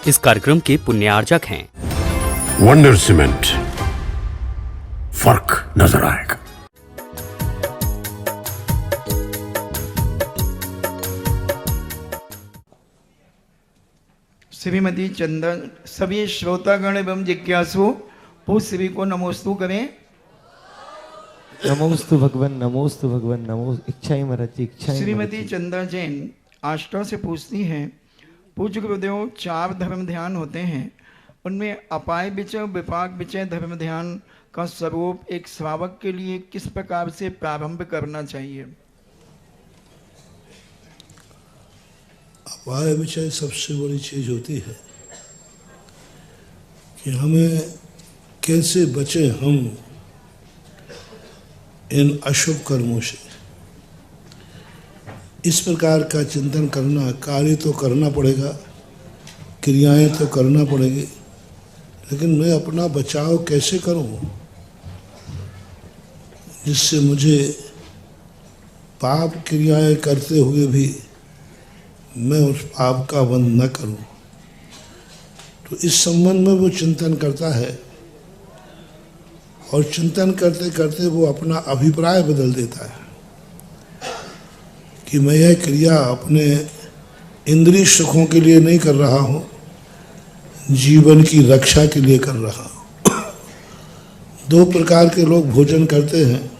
इस कार्यक्रम के पुण्यार्जक हैं वंडर सीमेंट, फर्क नजर आएगा। श्रीमती चंदन, सभी श्रोतागण एवं जिज्ञासु पूछ सभी को नमोस्तु करें। नमोस्तु भगवान, नमोस्तु भगवान, नमो इच्छा ही महाराज जी, इच्छा ही। श्रीमती चंदा जैन आष्टा से पूछती हैं, पूज्य गुरुदेव, 4 धर्म ध्यान होते हैं, उनमें अपाय विचय, विपाक विचय धर्म ध्यान का स्वरूप एक श्रावक के लिए किस प्रकार से प्रारंभ करना चाहिए? अपाय विषय सबसे बड़ी चीज होती है कि हमें कैसे बचे हम इन अशुभ कर्मों से। इस प्रकार का चिंतन करना, कार्य तो करना पड़ेगा, क्रियाएं तो करना पड़ेगी, लेकिन मैं अपना बचाव कैसे करूं जिससे मुझे पाप क्रियाएं करते हुए भी मैं उस पाप का बंध न करूं। तो इस संबंध में वो चिंतन करता है और चिंतन करते करते वो अपना अभिप्राय बदल देता है कि मैं यह क्रिया अपने इंद्रिय सुखों के लिए नहीं कर रहा हूँ, जीवन की रक्षा के लिए कर रहा हूँ। 2 प्रकार के लोग भोजन करते हैं,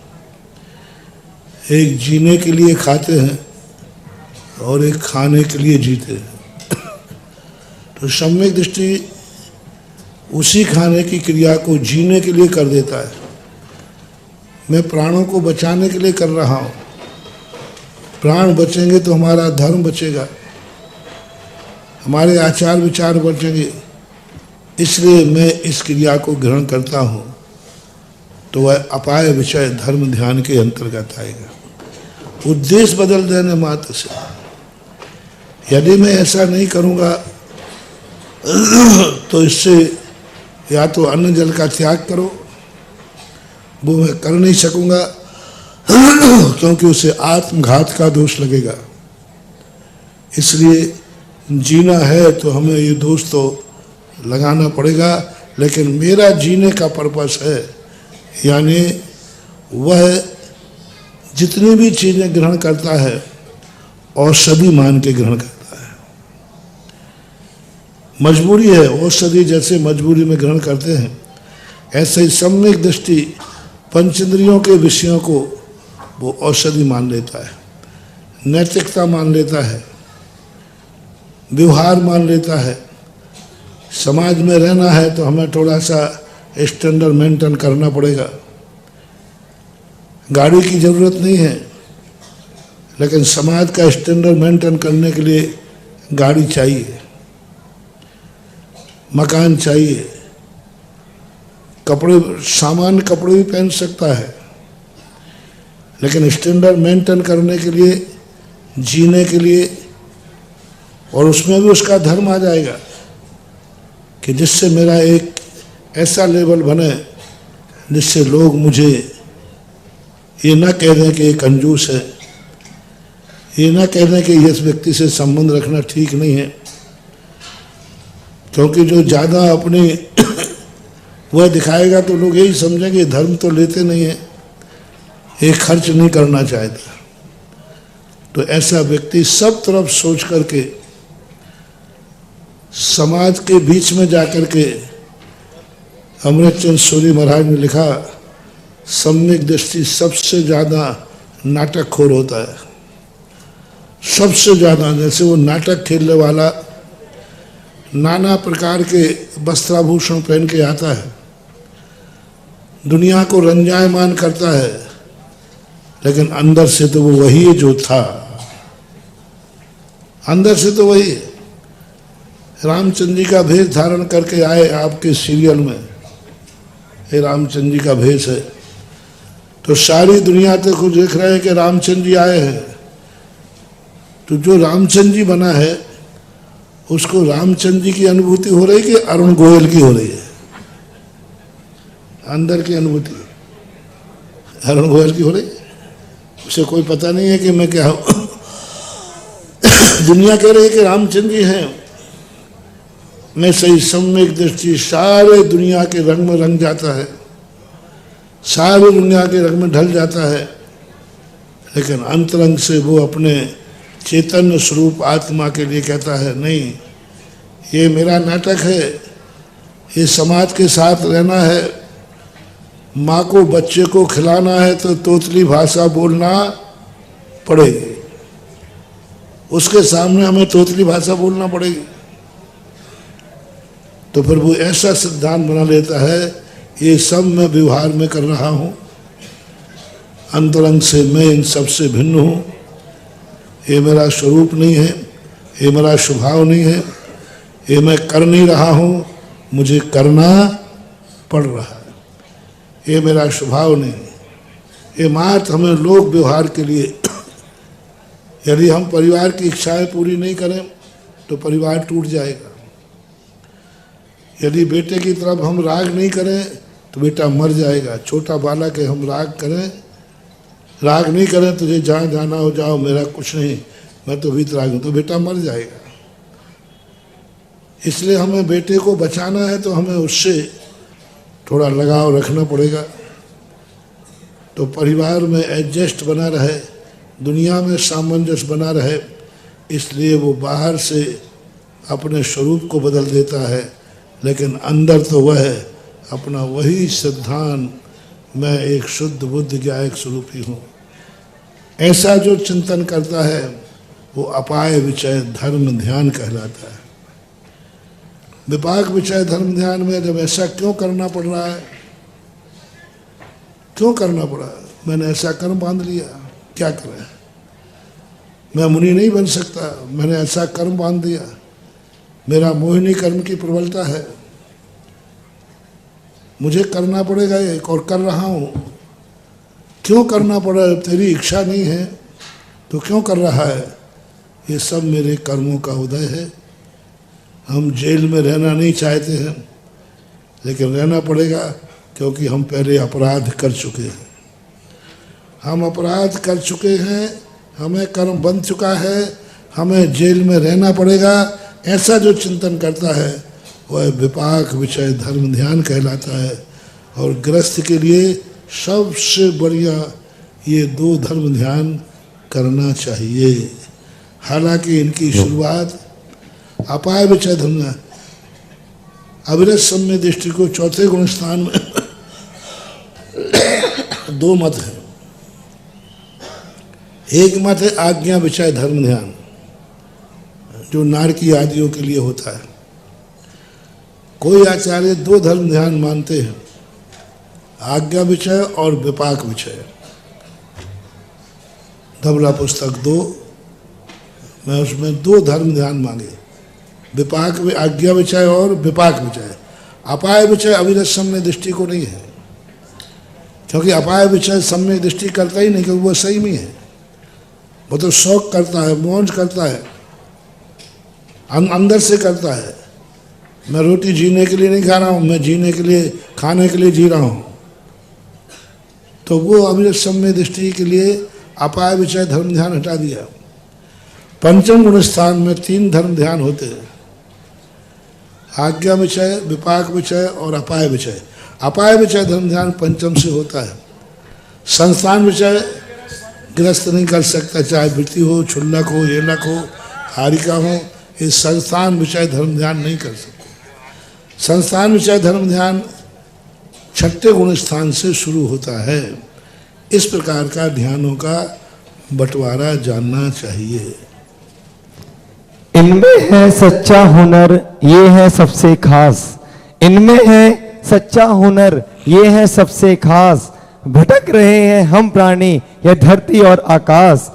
एक जीने के लिए खाते हैं और एक खाने के लिए जीते हैं। तो सम्यक दृष्टि उसी खाने की क्रिया को जीने के लिए कर देता है। मैं प्राणों को बचाने के लिए कर रहा हूँ, प्राण बचेंगे तो हमारा धर्म बचेगा, हमारे आचार विचार बचेंगे, इसलिए मैं इस क्रिया को ग्रहण करता हूँ। तो वह अपाय विषय धर्म ध्यान के अंतर्गत आएगा। उद्देश्य बदल देने मात्र से, यदि मैं ऐसा नहीं करूँगा तो इससे या तो अन्न जल का त्याग करो, वो मैं कर नहीं सकूँगा क्योंकि उसे आत्मघात का दोष लगेगा। इसलिए जीना है तो हमें ये दोष तो लगाना पड़ेगा, लेकिन मेरा जीने का पर्पस है, यानी वह जितनी भी चीज़ें ग्रहण करता है औषधि मान के ग्रहण करता है। मजबूरी है, औषधि जैसे मजबूरी में ग्रहण करते हैं, ऐसे ही सम्यक दृष्टि पंचेंद्रियों के विषयों को वो औषधि मान लेता है, नैतिकता मान लेता है, व्यवहार मान लेता है। समाज में रहना है तो हमें थोड़ा सा स्टैंडर्ड मेंटेन करना पड़ेगा। गाड़ी की ज़रूरत नहीं है, लेकिन समाज का स्टैंडर्ड मेंटेन करने के लिए गाड़ी चाहिए, मकान चाहिए, कपड़े, सामान्य कपड़े भी पहन सकता है, लेकिन स्टैंडर्ड मेंटेन करने के लिए, जीने के लिए, और उसमें भी उसका धर्म आ जाएगा कि जिससे मेरा एक ऐसा लेवल बने जिससे लोग मुझे ये ना कह दें कि ये कंजूस है, ये ना कह दें कि इस व्यक्ति से संबंध रखना ठीक नहीं है, क्योंकि जो ज़्यादा अपनी वह दिखाएगा तो लोग यही समझेंगे धर्म तो लेते नहीं है, ये खर्च नहीं करना चाहता। तो ऐसा व्यक्ति सब तरफ सोच करके समाज के बीच में जाकर के, अमृतचंद सूरी महाराज ने लिखा, सम्यक दृष्टि सबसे ज़्यादा नाटकखोर होता है, सबसे ज़्यादा। जैसे वो नाटक खेलने वाला नाना प्रकार के वस्त्राभूषण पहन के आता है, दुनिया को रंजायमान करता है, लेकिन अंदर से तो वो वही है जो था, अंदर से तो वही है। रामचंद्र जी का भेष धारण करके आए आपके सीरियल में, ये रामचंद्र जी का भेष है, तो सारी दुनिया तो खुद देख रहे हैं कि रामचंद्र जी आए हैं। तो जो रामचंद्र जी बना है उसको रामचंद्र जी की अनुभूति हो रही कि अरुण गोयल की हो रही है? अंदर की अनुभूति अरुण गोयल की हो रही है, उसे कोई पता नहीं है कि मैं क्या हूँ। दुनिया कह रही है कि रामचंद्र जी हैं, में सही सम्यक दृष्टि सारे दुनिया के रंग में रंग जाता है, सारी दुनिया के रंग में ढल जाता है, लेकिन अंतरंग से वो अपने चैतन्य स्वरूप आत्मा के लिए कहता है नहीं, ये मेरा नाटक है, ये समाज के साथ रहना है, माँ को बच्चे को खिलाना है तो तोतली भाषा बोलना पड़ेगी, उसके सामने हमें तोतली भाषा बोलना पड़ेगी। तो फिर वो ऐसा सिद्धांत बना लेता है, ये सब मैं व्यवहार में कर रहा हूँ, अंतरंग से मैं इन सब से भिन्न हूँ, ये मेरा स्वरूप नहीं है, ये मेरा स्वभाव नहीं है, ये मैं कर नहीं रहा हूँ, मुझे करना पड़ रहा है, ये मेरा स्वभाव नहीं है। ये मात्र हमें लोक व्यवहार के लिए, यदि हम परिवार की इच्छाएं पूरी नहीं करें तो परिवार टूट जाएगा। यदि बेटे की तरफ हम राग नहीं करें तो बेटा मर जाएगा। छोटा बालक है, हम राग नहीं करें, तुझे जहाँ जाना हो जाओ, मेरा कुछ नहीं, मैं तो वीतराग हूँ, तो बेटा मर जाएगा। इसलिए हमें बेटे को बचाना है तो हमें उससे थोड़ा लगाव रखना पड़ेगा, तो परिवार में एडजस्ट बना रहे, दुनिया में सामंजस्य बना रहे। इसलिए वो बाहर से अपने स्वरूप को बदल देता है, लेकिन अंदर तो वह अपना वही सिद्धांत, मैं एक शुद्ध बुद्ध ज्ञायक स्वरूपी हूँ। ऐसा जो चिंतन करता है वो अपाय विचय धर्म ध्यान कहलाता है। विपाक विचय धर्म ध्यान में जब ऐसा क्यों करना पड़ रहा है, क्यों करना पड़ा, मैंने ऐसा कर्म बांध लिया, क्या करें, मैं मुनि नहीं बन सकता, मैंने ऐसा कर्म बांध दिया, मेरा मोहिनी कर्म की प्रबलता है, मुझे करना पड़ेगा एक, और कर रहा हूँ। क्यों करना पड़ा, तेरी इच्छा नहीं है तो क्यों कर रहा है, ये सब मेरे कर्मों का उदय है। हम जेल में रहना नहीं चाहते हैं, लेकिन रहना पड़ेगा क्योंकि हम पहले अपराध कर चुके हैं, हम अपराध कर चुके हैं, हमें कर्म बन चुका है, हमें जेल में रहना पड़ेगा। ऐसा जो चिंतन करता है वह विपाक विचय धर्म ध्यान कहलाता है। और गृहस्थ के लिए सबसे बढ़िया ये दो धर्म ध्यान करना चाहिए। हालांकि इनकी शुरुआत अपाय विचय धर्म, अविरत सम्य दृष्टि को चौथे गुण स्थान में दो मत है। एक मत है आज्ञा विचय धर्म ध्यान, जो नारकी आदियों के लिए होता है। कोई आचार्य दो धर्म ध्यान मानते हैं, आज्ञा विचय और विपाक विचय। धबला पुस्तक 2 मैं उसमें दो धर्म ध्यान मांगे, विपाक आज्ञा विचय और विपाक विचय। अपाय विचय अविरत सम्य दृष्टि को नहीं है, क्योंकि अपाय विचय सम्य दृष्टि करता ही नहीं, क्योंकि वो सही में है, वो तो शौक करता है, मौज करता है, अंदर से करता है। मैं रोटी जीने के लिए नहीं खा रहा हूँ, मैं जीने के लिए, खाने के लिए जी रहा हूँ। तो वो अविरत सम्य दृष्टि के लिए अपाय विचय धर्म ध्यान हटा दिया। पंचम गुण स्थान में 3 धर्म ध्यान होते हैं, आज्ञा विचय, विपाक विचय और अपाय विचय। अपाय विचय धर्म ध्यान पंचम से होता है। संस्थान विचय गृहस्थ नहीं कर सकता, चाहे वृत्ति हो, क्षुल्लक हो, येलक हो, हारिका हो, इस संस्थान विषय धर्म ध्यान नहीं कर सकते। संस्थान विषय धर्म ध्यान छठे गुण स्थान से शुरू होता है। इस प्रकार का ध्यानों का बंटवारा जानना चाहिए। इनमें है सच्चा हुनर, ये है सबसे खास। इनमें है सच्चा हुनर, ये है सबसे खास। भटक रहे हैं हम प्राणी, यह धरती और आकाश।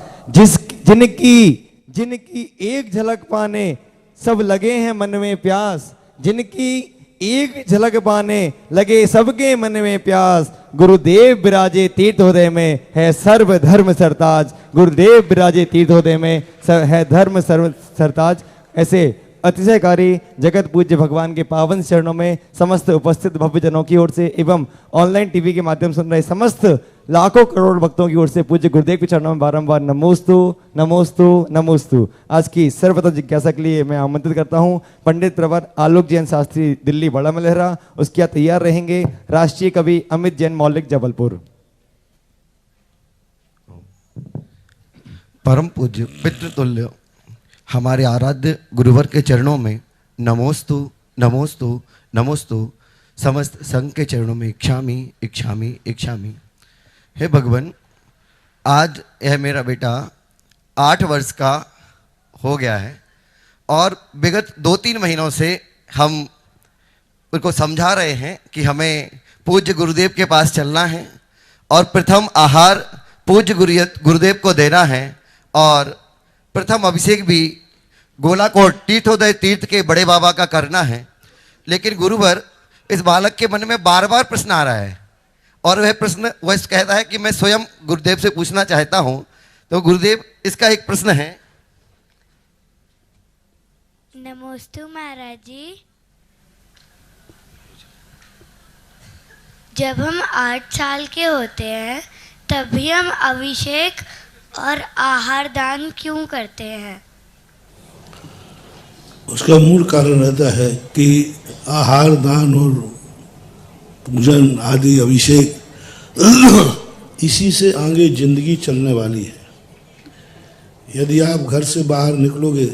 जिनकी एक झलक पाने सब लगे हैं मन में प्यास। जिनकी एक झलक पाने लगे सबके मन में प्यास। गुरुदेव विराजे तीर्थ हृदय में है सर्व धर्म सरताज। गुरुदेव विराजे तीर्थ हृदय में है धर्म सर्व सरताज। ऐसे अतिशयकारी जगत पूज्य भगवान के पावन चरणों में समस्त उपस्थित भव्यजनों की ओर से एवं ऑनलाइन टीवी के माध्यम से सुन रहे समस्त लाखों करोड़ भक्तों की ओर से पूज्य गुरुदेव के चरणों में बारंबार नमोस्तु नमोस्तु नमोस्तु। आज की सर्वप्रथम जिज्ञासा के लिए मैं आमंत्रित करता हूं पंडित प्रवर आलोक जैन शास्त्री दिल्ली बड़ा मलहरा, उसके यहाँ तैयार रहेंगे राष्ट्रीय कवि अमित जैन मौलिक जबलपुर। परम पूज्य पितृतुल्य हमारे आराध्य गुरुवर के चरणों में नमोस्तु नमोस्तु नमोस्तु। समस्त संघ के चरणों में इच्छामी इच्छामी इच्छामी। हे भगवान, आज यह मेरा बेटा 8 वर्ष का हो गया है और विगत 2-3 महीनों से हम उनको समझा रहे हैं कि हमें पूज्य गुरुदेव के पास चलना है और प्रथम आहार पूज्य गुरुदेव को देना है और प्रथम अभिषेक भी गोलाकोट तीर्थोदय तीर्थ के बड़े बाबा का करना है। लेकिन गुरुवर, इस बालक के मन में बार बार प्रश्न आ रहा है और वह कहता है कि मैं स्वयं गुरुदेव से पूछना चाहता हूं। तो गुरुदेव, इसका एक प्रश्न है। नमोस्तु महाराज जी। जब हम 8 साल के होते हैं तभी हम अभिषेक और आहार दान क्यों करते हैं? उसका मूल कारण रहता है कि आहार दान और पूजन आदि अभिषेक इसी से आगे जिंदगी चलने वाली है। यदि आप घर से बाहर निकलोगे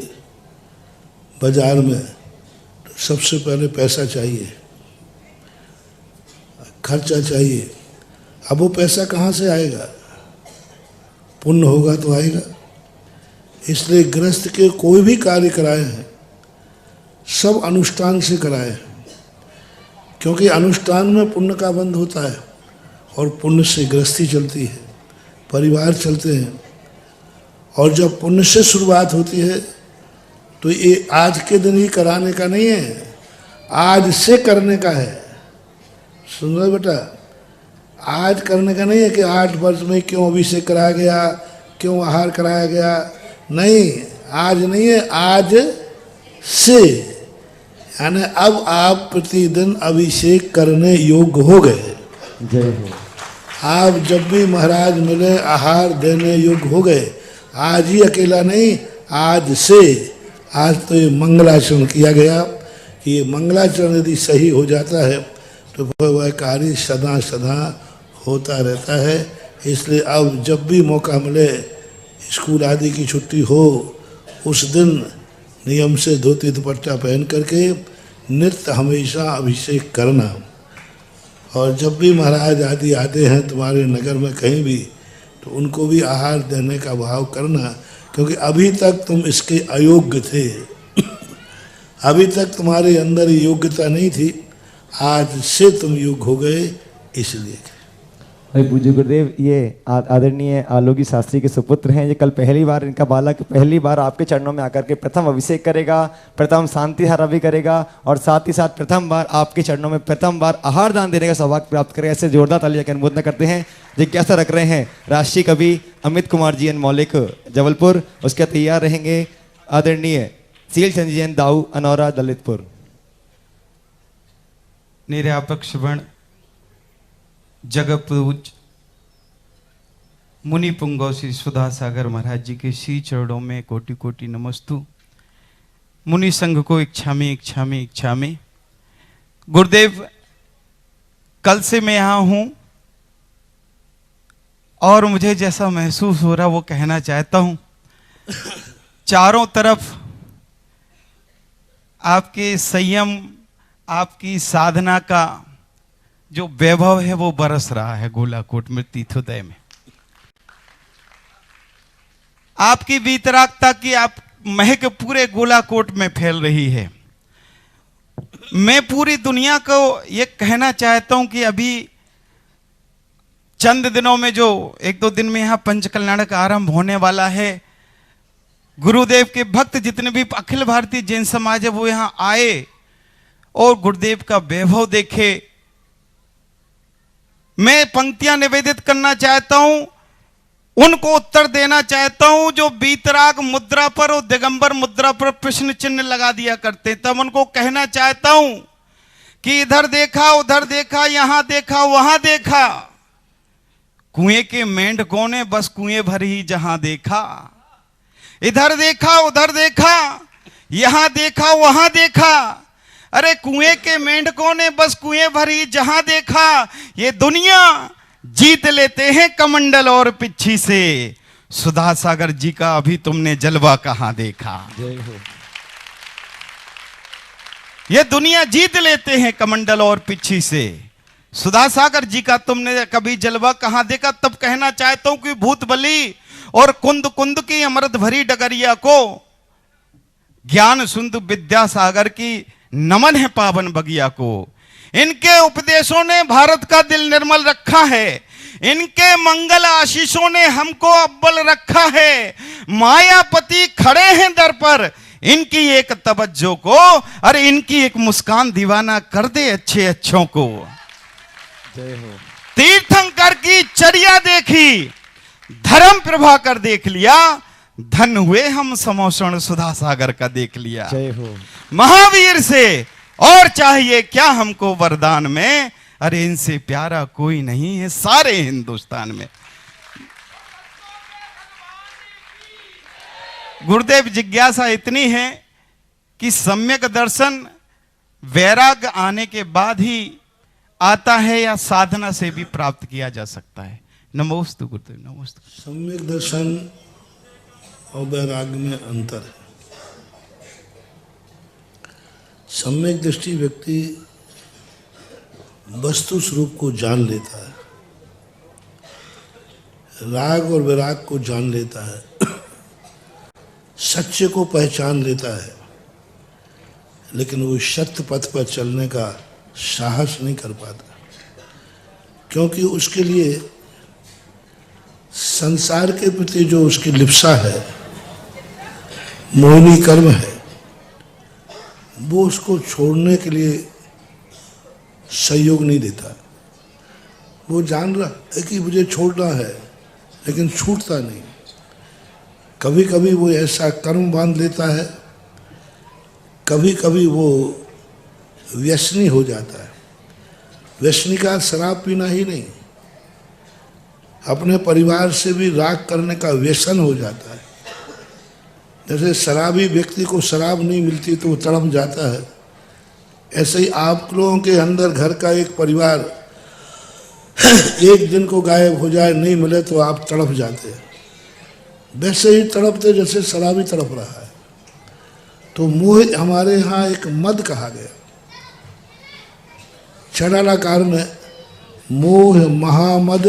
बाजार में तो सबसे पहले पैसा चाहिए, खर्चा चाहिए। अब वो पैसा कहाँ से आएगा? पुण्य होगा तो आएगा। इसलिए गृहस्थ के कोई भी कार्य कराए हैं सब अनुष्ठान से कराए हैं, क्योंकि अनुष्ठान में पुण्य का बंध होता है और पुण्य से गृहस्थी चलती है, परिवार चलते हैं। और जब पुण्य से शुरुआत होती है तो ये आज के दिन ही कराने का नहीं है, आज से करने का है। सुन लो बेटा, आज करने का नहीं है कि 8 वर्ष में क्यों अभिषेक कराया गया, क्यों आहार कराया गया। नहीं, आज नहीं है, आज से। यानी अब आप प्रतिदिन अभिषेक करने योग्य हो गए। जय हो। आप जब भी महाराज मिले आहार देने योग्य हो गए। आज ही अकेला नहीं, आज से। आज तो ये मंगलाचरण किया गया कि ये मंगलाचरण यदि सही हो जाता है तो वह कार्य सदा सदा होता रहता है। इसलिए अब जब भी मौका मिले, स्कूल आदि की छुट्टी हो, उस दिन नियम से धोती दुपट्टा पहन करके नित्य हमेशा अभिषेक करना। और जब भी महाराज आदि आते हैं तुम्हारे नगर में कहीं भी, तो उनको भी आहार देने का भाव करना, क्योंकि अभी तक तुम इसके अयोग्य थे। अभी तक तुम्हारे अंदर योग्यता नहीं थी, आज से तुम योग्य हो गए। इसलिए भाई पूज्य गुरुदेव, ये आदरणीय आलोकी शास्त्री के सुपुत्र हैं। ये कल पहली बार, इनका बालक पहली बार आपके चरणों में आकर के प्रथम अभिषेक करेगा, प्रथम शांति हारा भी करेगा और साथ ही साथ प्रथम बार आपके चरणों में प्रथम बार आहार दान देने का सौभाग्य प्राप्त करेगा। ऐसे जोरदार तालियां का अनुमोदन करते हैं। जिज्ञासा रख रहे हैं राष्ट्रीय कवि अमित कुमार जी एन मौलिक जबलपुर, उसके तैयार रहेंगे आदरणीय सील चंद जी एन दाऊ अनौरा दलितपुर। निर्यापक श्रवण जगपूज मुनि पुंगव श्री सुधा सागर महाराज जी के श्री चरणों में कोटि कोटि नमस्तु। मुनि संघ को इच्छामी इच्छामी इच्छामी। गुरुदेव, कल से मैं यहाँ हूँ और मुझे जैसा महसूस हो रहा वो कहना चाहता हूँ। चारों तरफ आपके संयम, आपकी साधना का जो वैभव है वो बरस रहा है गोलाकोट में तीर्थोदय में। आपकी वीतरागता की आप महक पूरे गोलाकोट में फैल रही है। मैं पूरी दुनिया को ये कहना चाहता हूं कि अभी चंद दिनों में, जो 1-2 दिन में यहां पंच कल्याण का आरंभ होने वाला है, गुरुदेव के भक्त जितने भी अखिल भारतीय जैन समाज है वो यहां आए और गुरुदेव का वैभव देखे। मैं पंक्तियां निवेदित करना चाहता हूं, उनको उत्तर देना चाहता हूं जो बीतराग मुद्रा पर और दिगंबर मुद्रा पर प्रश्न चिन्ह लगा दिया करते। तब उनको कहना चाहता हूं कि इधर देखा, उधर देखा, यहां देखा, वहां देखा, कुएं के मेंढकों ने बस कुएं भर ही जहां देखा, इधर देखा उधर देखा, यहां देखा वहां देखा। अरे कुएं के मेंढकों ने बस कुएं भर ही जहां देखा, ये दुनिया जीत लेते हैं कमंडल और पिच्छी से। सुधा सागर जी का अभी तुमने जलवा कहां देखा? जय हो। ये दुनिया जीत लेते हैं कमंडल और पिच्छी से। सुधा सागर जी का तुमने कभी जलवा कहां देखा? तब कहना चाहता हूं कि भूत बली और कुंद कुंद की अमृत भरी डगरिया को ज्ञान सुंद विद्यासागर की नमन है पावन बगिया को। इनके उपदेशों ने भारत का दिल निर्मल रखा है, इनके मंगल आशीषों ने हमको अव्वल रखा है। मायापति खड़े हैं दर पर, इनकी एक तवज्जो को, अरे इनकी एक मुस्कान दीवाना कर दे अच्छे अच्छों को। जय हो। तीर्थंकर की चर्या देखी, धर्म प्रभाकर देख लिया, धन हुए हम समोषण सुधा सागर का देख लिया। जय हो। महावीर से और चाहिए क्या हमको वरदान में, अरे इनसे प्यारा कोई नहीं है सारे हिंदुस्तान में। गुरुदेव जिज्ञासा इतनी है कि सम्यक दर्शन वैराग्य आने के बाद ही आता है या साधना से भी प्राप्त किया जा सकता है। नमोस्तु गुरुदेव, नमोस्तु। सम्यक दर्शन और वैराग्य में अंतर है। सम्यक दृष्टि व्यक्ति वस्तु स्वरूप को जान लेता है, राग और वैराग को जान लेता है, सत्य को पहचान लेता है, लेकिन वो सत्य पथ पर चलने का साहस नहीं कर पाता, क्योंकि उसके लिए संसार के प्रति जो उसकी लिप्सा है, मोहिनी कर्म है, वो उसको छोड़ने के लिए सहयोग नहीं देता। वो जान रहा है कि मुझे छोड़ना है, लेकिन छूटता नहीं। कभी कभी वो ऐसा कर्म बांध लेता है, कभी कभी वो व्यसनी हो जाता है। व्यसनी का शराब पीना ही नहीं, अपने परिवार से भी राग करने का व्यसन हो जाता है। जैसे शराबी व्यक्ति को शराब नहीं मिलती तो वो तड़प जाता है, ऐसे ही आप लोगों के अंदर घर का एक परिवार एक दिन को गायब हो जाए, नहीं मिले तो आप तड़प जाते हैं। वैसे ही तड़पते जैसे शराबी तड़प रहा है। तो मोह हमारे यहाँ एक मद कहा गया, चंडालाकार में मोह महामद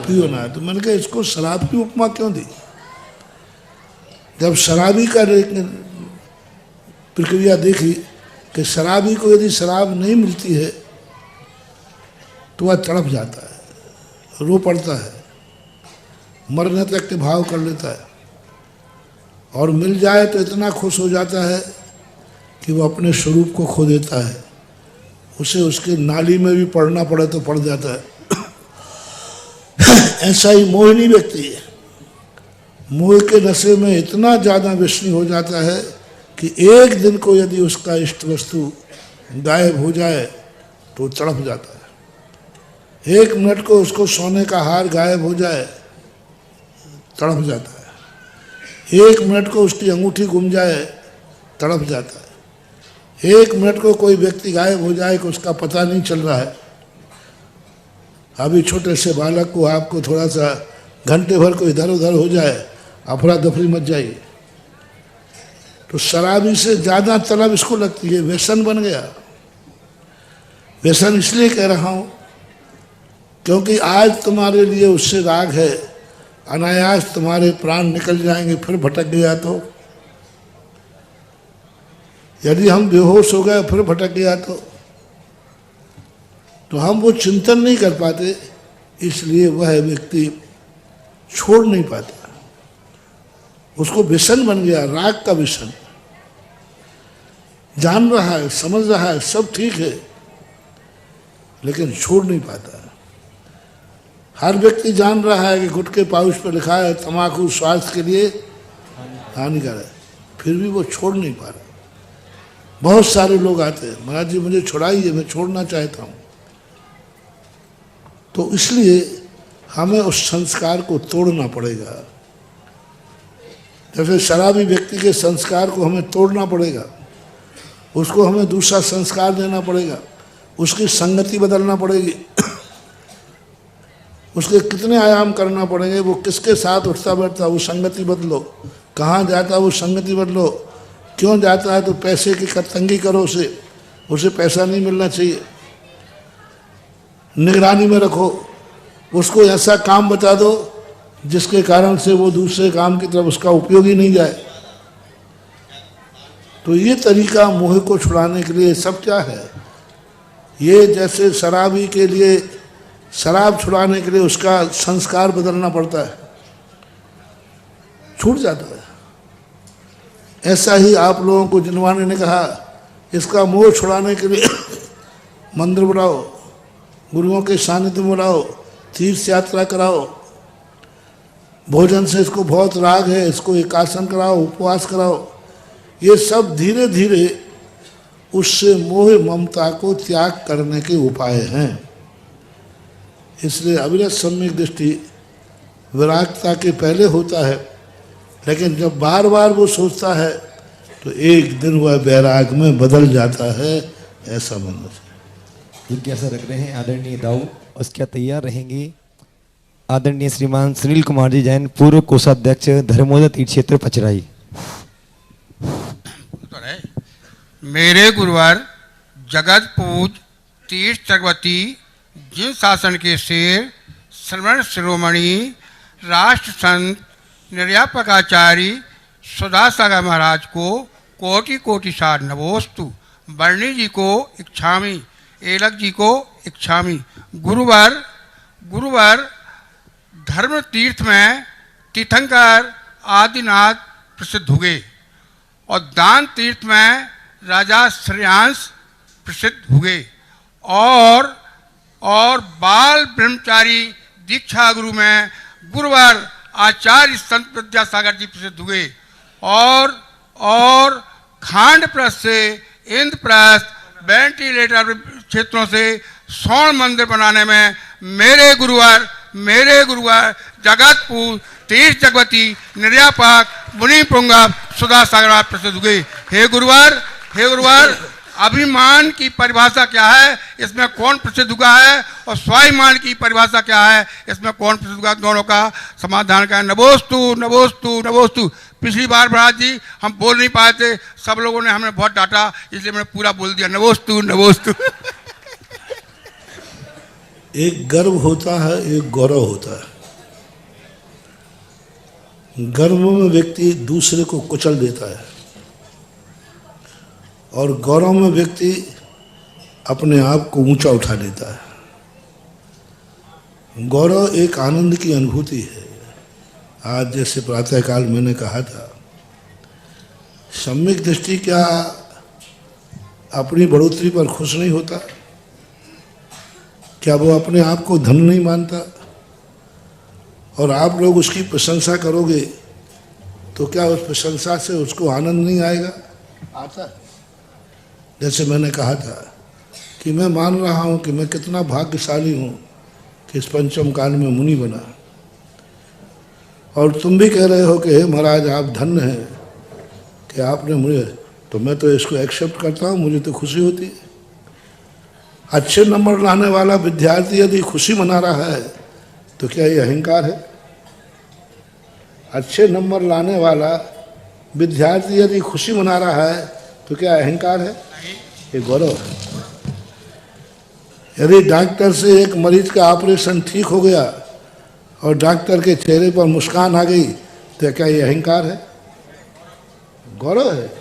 पियो ना। तो मैंने कहा इसको शराब की उपमा क्यों दी? जब शराबी का प्रक्रिया देखी कि शराबी को यदि शराब नहीं मिलती है तो वह तड़प जाता है, रो पड़ता है, मरने तक के भाव कर लेता है, और मिल जाए तो इतना खुश हो जाता है कि वो अपने स्वरूप को खो देता है। उसे उसके नाली में भी पड़ना पड़े तो पड़ जाता है। ऐसा ही मोहिनी व्यक्ति है, मोह के नशे में इतना ज़्यादा व्यसनी हो जाता है कि एक दिन को यदि उसका इष्ट वस्तु गायब हो जाए तो तड़प जाता है। एक मिनट को उसको सोने का हार गायब हो जाए तड़प जाता है। एक मिनट को उसकी अंगूठी गुम जाए तड़प जाता है। एक मिनट को कोई व्यक्ति गायब हो जाए कि उसका पता नहीं चल रहा है। अभी छोटे से बालक को आपको थोड़ा सा घंटे भर को इधर उधर हो जाए, अफरा दफरी मच जाइए। तो शराबी से ज़्यादा तलब इसको लगती है, व्यसन बन गया। व्यसन इसलिए कह रहा हूँ क्योंकि आज तुम्हारे लिए उससे राग है, अनायास तुम्हारे प्राण निकल जाएंगे, फिर भटक गया तो। यदि हम बेहोश हो गए फिर भटक गया तो हम वो चिंतन नहीं कर पाते, इसलिए वह व्यक्ति छोड़ नहीं पाता। उसको व्यसन बन गया, राग का व्यसन। जान रहा है, समझ रहा है, सब ठीक है, लेकिन छोड़ नहीं पाता। हर व्यक्ति जान रहा है कि गुटखे पाउच पर लिखा है तम्बाकू स्वास्थ्य के लिए हानिकारक है, फिर भी वो छोड़ नहीं पा रहा। बहुत सारे लोग आते हैं, महाराज जी मुझे छुड़ाइए, मैं छोड़ना चाहता हूँ। तो इसलिए हमें उस संस्कार को तोड़ना पड़ेगा। जैसे शराबी व्यक्ति के संस्कार को हमें तोड़ना पड़ेगा, उसको हमें दूसरा संस्कार देना पड़ेगा, उसकी संगति बदलना पड़ेगी, उसके कितने आयाम करना पड़ेंगे, वो किसके साथ उठता बैठता वो संगति बदलो, कहाँ जाता वो संगति बदलो, क्यों जाता है तो पैसे की तंगी करो, उसे पैसा नहीं मिलना चाहिए, निगरानी में रखो, उसको ऐसा काम बता दो जिसके कारण से वो दूसरे काम की तरफ उसका उपयोग ही नहीं जाए। तो ये तरीका मोह को छुड़ाने के लिए सब क्या है, ये जैसे शराबी के लिए शराब छुड़ाने के लिए उसका संस्कार बदलना पड़ता है, छूट जाता है। ऐसा ही आप लोगों को जिनवाने ने कहा इसका मोह छुड़ाने के लिए मंदिर बुलाओ, गुरुओं के सानिध्य में बुलाओ, तीर्थ यात्रा कराओ, भोजन से इसको बहुत राग है, इसको एकासन कराओ, उपवास कराओ। ये सब धीरे धीरे उससे मोह ममता को त्याग करने के उपाय हैं। इसलिए अविरत सम्यक दृष्टि विरागता के पहले होता है, लेकिन जब बार बार वो सोचता है तो एक दिन वह वैराग में बदल जाता है, ऐसा मानना चाहिए। जिज्ञासा रख रहे हैं आदरणीय दाऊ, उसके तैयार रहेंगे आदरणीय श्रीमान सुनील कुमार जी जैन, पूर्व कोषाध्यक्ष धर्मोदय तीर्थ क्षेत्र पचराई। मेरे गुरुवर जगत पूज तीर्थ चक्रवर्ती जिन शासन के शेर श्रवण शिरोमणि राष्ट्र संत निर्यापकाचार्य सुधासागर महाराज को कोटि कोटि सार नमोस्तु। वर्णी जी को इच्छामी, एलक जी को इच्छामी। गुरुवर धर्म तीर्थ में तीर्थंकर आदिनाथ प्रसिद्ध हुए और दान तीर्थ में राजा श्रेयांश प्रसिद्ध हुए और बाल ब्रह्मचारी दीक्षा गुरु में गुरुवर आचार्य संत विद्यासागर जी प्रसिद्ध हुए और खांड प्रस्थ से इंद्रप्रस्थ वेंटिलेटर क्षेत्रों से स्वर्ण मंदिर बनाने में मेरे गुरुवर जगतपुर तीर्थ जगवती निर्यापक मुनि पुंगव सुधासागर प्रसिद्ध हुए। हे गुरुवर अभिमान की परिभाषा क्या है, इसमें कौन प्रसिद्ध हुआ है, और स्वाभिमान की परिभाषा क्या है, इसमें कौन प्रसिद्ध हुआ, दोनों का समाधान का नमोस्तु नमोस्तु नमोस्तु। पिछली बार महाराज जी हम बोल नहीं पाए थे, सब लोगों ने हमें बहुत डांटा, इसलिए मैंने पूरा बोल दिया नमोस्तु नमोस्तु। एक गर्व होता है, एक गौरव होता है। गर्व में व्यक्ति दूसरे को कुचल देता है और गौरव में व्यक्ति अपने आप को ऊंचा उठा लेता है। गौरव एक आनंद की अनुभूति है। आज जैसे प्रातःकाल मैंने कहा था, सम्यक दृष्टि क्या अपनी बढ़ोतरी पर खुश नहीं होता? क्या वो अपने आप को धन नहीं मानता? और आप लोग उसकी प्रशंसा करोगे तो क्या उस प्रशंसा से उसको आनंद नहीं आएगा? आता है। जैसे मैंने कहा था कि मैं मान रहा हूँ कि मैं कितना भाग्यशाली हूँ कि इस पंचम काल में मुनि बना, और तुम भी कह रहे हो कि महाराज आप धन्य हैं कि आपने मुझे, तो मैं तो इसको एक्सेप्ट करता हूँ, मुझे तो खुशी होती है। अच्छे नंबर लाने वाला विद्यार्थी यदि खुशी मना रहा है तो क्या ये अहंकार है? अच्छे नंबर लाने वाला विद्यार्थी यदि खुशी मना रहा है तो क्या अहंकार है? ये गौरव है। यदि डॉक्टर से एक मरीज का ऑपरेशन ठीक हो गया और डॉक्टर के चेहरे पर मुस्कान आ गई तो क्या ये अहंकार है? गौरव है।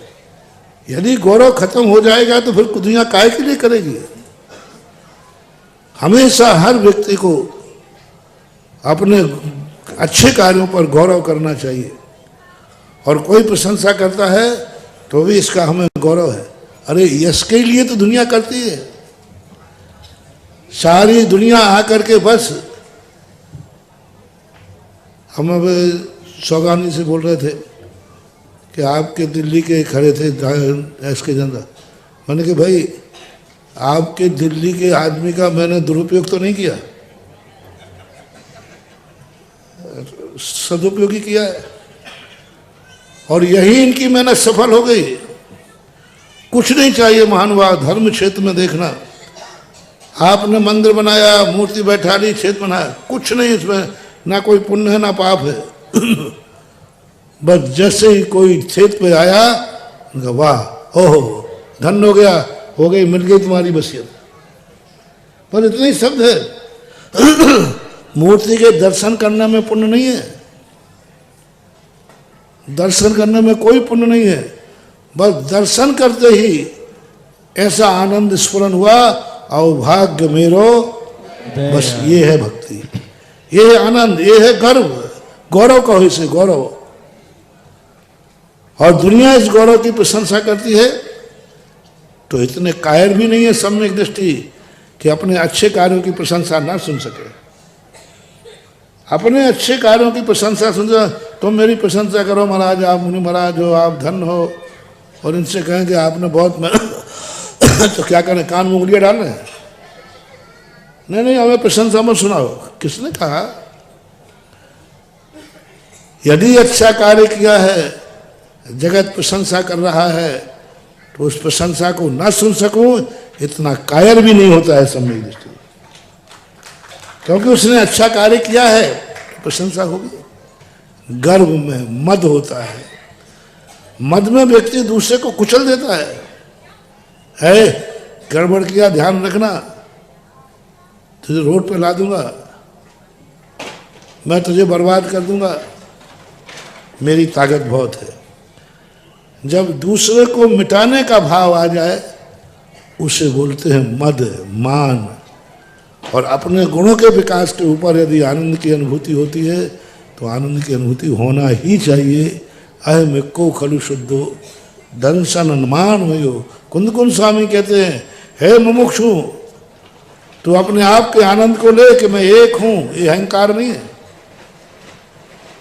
यदि गौरव खत्म हो जाएगा तो फिर दुनिया काहे के लिए करेगी? हमेशा हर व्यक्ति को अपने अच्छे कार्यों पर गौरव करना चाहिए, और कोई प्रशंसा करता है तो भी इसका हमें गौरव है। अरे यश के लिए तो दुनिया करती है, सारी दुनिया आकर के बस। हम अब सौगानी से बोल रहे थे कि आपके दिल्ली के खड़े थे एस के जनता, मैंने कहा भाई आपके दिल्ली के आदमी का मैंने दुरुपयोग तो नहीं किया, सदुपयोगी किया है और यही इनकी मेहनत सफल हो गई। कुछ नहीं चाहिए महानुभाव, धर्म क्षेत्र में देखना, आपने मंदिर बनाया, मूर्ति बैठा ली, क्षेत्र बनाया, कुछ नहीं इसमें, ना कोई पुण्य है ना पाप है। बस जैसे ही कोई क्षेत्र पे आया, उनका वाह ओहो धन हो गई, मिल गई तुम्हारी बसियत। पर इतने ही शब्द है। मूर्ति के दर्शन करने में पुण्य नहीं है, दर्शन करने में कोई पुण्य नहीं है। बस दर्शन करते ही ऐसा आनंद स्फुरन हुआ, अभाग्य मेरो, बस ये है भक्ति, ये है आनंद, ये है गर्व, गौरव कहो इसे, गौरव। और दुनिया इस गौरव की प्रशंसा करती है तो इतने कायर भी नहीं है सम्यक दृष्टि कि अपने अच्छे कार्यों की प्रशंसा ना सुन सके। अपने अच्छे कार्यों की प्रशंसा सुन, तुम मेरी प्रशंसा करो महाराज, आप मुनि महाराज हो, आप धन हो, और इनसे कहें कि आपने बहुत तो क्या करें, कान में उंगलियां डाल रहे हैं? नहीं, हमें प्रशंसा मत सुनाओ। किसने कहा? यदि अच्छा कार्य किया है, जगत प्रशंसा कर रहा है, तो उस प्रशंसा को ना सुन सकूं, इतना कायर भी नहीं होता है सम्यक दृष्टि, क्योंकि उसने अच्छा कार्य किया है तो प्रशंसा होगी। गर्व में मद होता है, मद में व्यक्ति दूसरे को कुचल देता है, गड़बड़ किया ध्यान रखना, तुझे रोड पे ला दूंगा, मैं तुझे बर्बाद कर दूंगा, मेरी ताकत बहुत है। जब दूसरे को मिटाने का भाव आ जाए, उसे बोलते हैं मद, मान। और अपने गुणों के विकास के ऊपर यदि आनंद की अनुभूति होती है तो आनंद की अनुभूति होना ही चाहिए। अहम को खलु शुद्धो दंशन अनुमान हो। कुंद स्वामी कहते हैं, हे मुमुक्षु, तू अपने आप के आनंद को ले कि मैं एक हूं, ये अहंकार नहीं है।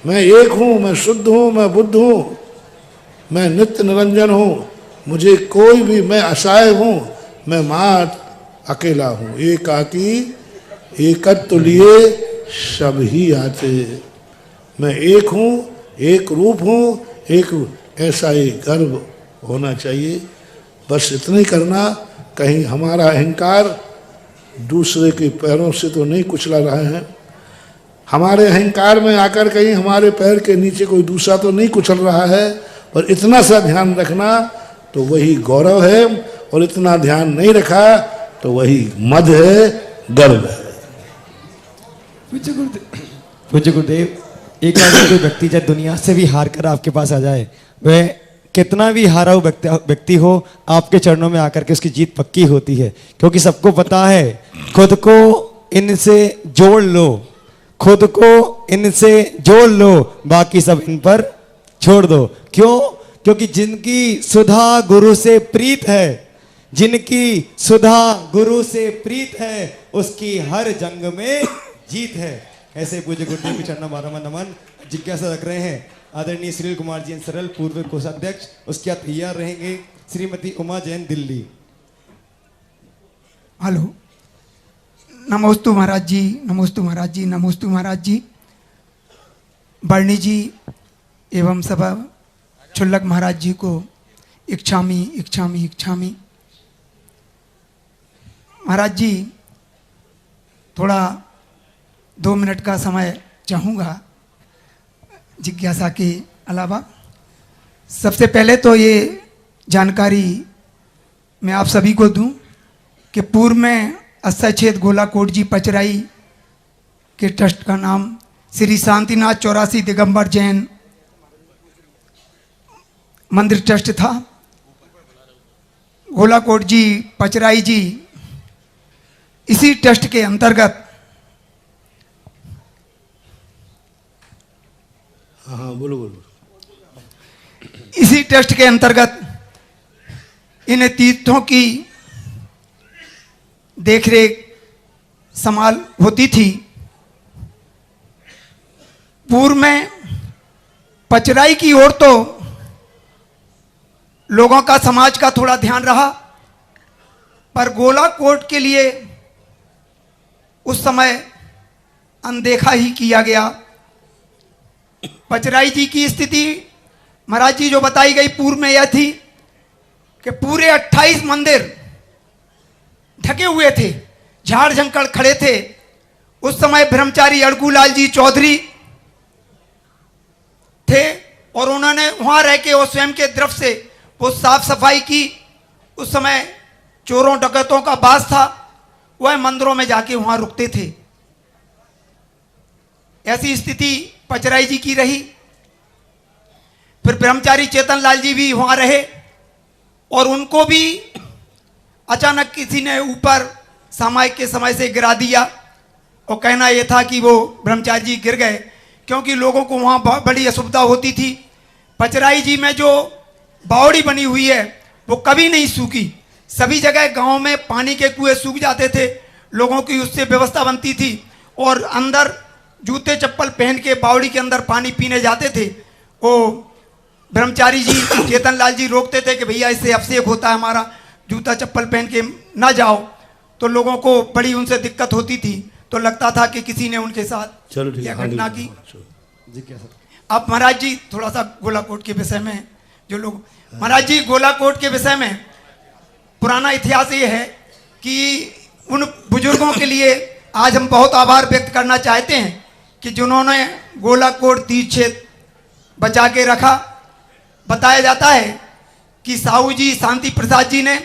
मैं एक हूं, मैं शुद्ध हूं, मैं बुद्ध हूं, मैं नित्य निरंजन हूं, मुझे कोई भी, मैं असहाय हूं, मैं मात अकेला हूं, एकाकी एकत्व लिए सब ही आते। मैं एक हूं, एक रूप हूं, एक ऐसा ही गर्व होना चाहिए। बस इतना ही करना, कहीं हमारा अहंकार दूसरे के पैरों से तो नहीं कुचला रहा है, हमारे अहंकार में आकर कहीं हमारे पैर के नीचे कोई दूसरा तो नहीं कुचल रहा है। और इतना सा ध्यान रखना तो वही गौरव है, और इतना ध्यान नहीं रखा तो वही मद है, गर्व है। पूज्य गुरुदेव, एक बार कोई व्यक्ति जब दुनिया से भी हार कर आपके पास आ जाए, वह कितना भी हारा हुआ व्यक्ति हो, आपके चरणों में आकर के उसकी जीत पक्की होती है। क्योंकि सबको पता है, खुद को इनसे जोड़ लो, खुद को इनसे जोड़ लो, बाकी सब इन पर छोड़ दो। क्यों? क्योंकि जिनकी सुधा गुरु से प्रीत है, जिनकी सुधा गुरु से प्रीत है, उसकी हर जंग में जीत है। ऐसे पूज्य गुरुदेव के चरणों में नमन। जिज्ञासा रख रहे हैं आदरणीय श्रील कुमार जी सरल, पूर्व कोषाध्यक्ष, उसके बाद तैयार रहेंगे श्रीमती उमा जैन, दिल्ली। हेलो, नमोस्तु महाराज जी, नमोस्तु महाराज जी, नमोस्तु महाराज जी। बर्णी जी एवं सब क्षुल्लक महाराज जी को इच्छामी इच्छामी इच्छामी। महाराज जी, थोड़ा 2 मिनट का समय चाहूँगा जिज्ञासा के अलावा। सबसे पहले तो ये जानकारी मैं आप सभी को दूं कि पूर्व में अस्सछेद गोलाकोट जी पचराई के ट्रस्ट का नाम श्री शांतिनाथ 84 दिगंबर जैन मंदिर ट्रस्ट था। गोलाकोट जी पचराई जी इसी ट्रस्ट के अंतर्गत, हाँ बोलो बोलो, इसी ट्रस्ट के अंतर्गत इन तीर्थों की देखरेख संभाल होती थी। पूर्व में पचराई की ओर तो लोगों का, समाज का थोड़ा ध्यान रहा, पर गोलाकोट के लिए उस समय अनदेखा ही किया गया। पचराई जी की स्थिति महाराज जी जो बताई गई पूर्व में यह थी कि पूरे 28 मंदिर ढके हुए थे, झाड़ झंकड़ खड़े थे। उस समय ब्रह्मचारी अड़गूलाल जी चौधरी थे और उन्होंने वहां रह के और स्वयं के द्रव्य से वो साफ सफाई की। उस समय चोरों डकैतों का वास था, वह मंदिरों में जाके वहां रुकते थे। ऐसी स्थिति पचराई जी की रही। फिर ब्रह्मचारी चेतन लाल जी भी वहां रहे और उनको भी अचानक किसी ने ऊपर सामायिक के समय से गिरा दिया और कहना यह था कि वो ब्रह्मचारी जी गिर गए क्योंकि लोगों को वहां बड़ी असुविधा होती थी। पचराई जी में जो बावड़ी बनी हुई है वो कभी नहीं सूखी। सभी जगह गांव में पानी के कुएं सूख जाते थे, लोगों की उससे व्यवस्था बनती थी और अंदर जूते चप्पल पहन के बावड़ी के अंदर पानी पीने जाते थे। वो ब्रह्मचारी जी चेतन लाल जी रोकते थे कि भैया इससे अभिषेक होता है, हमारा जूता चप्पल पहन के ना जाओ। तो लोगों को बड़ी उनसे दिक्कत होती थी, तो लगता था कि किसी ने उनके साथ यह घटना की। अब महाराज जी थोड़ा सा गोलाकोट के विषय में जो लोग, महाराज जी गोलाकोट के विषय में पुराना इतिहास ये है कि उन बुजुर्गों के लिए आज हम बहुत आभार व्यक्त करना चाहते हैं कि जिन्होंने गोलाकोट तीर्थ क्षेत्र बचा के रखा। बताया जाता है कि साहू जी शांति प्रसाद जी ने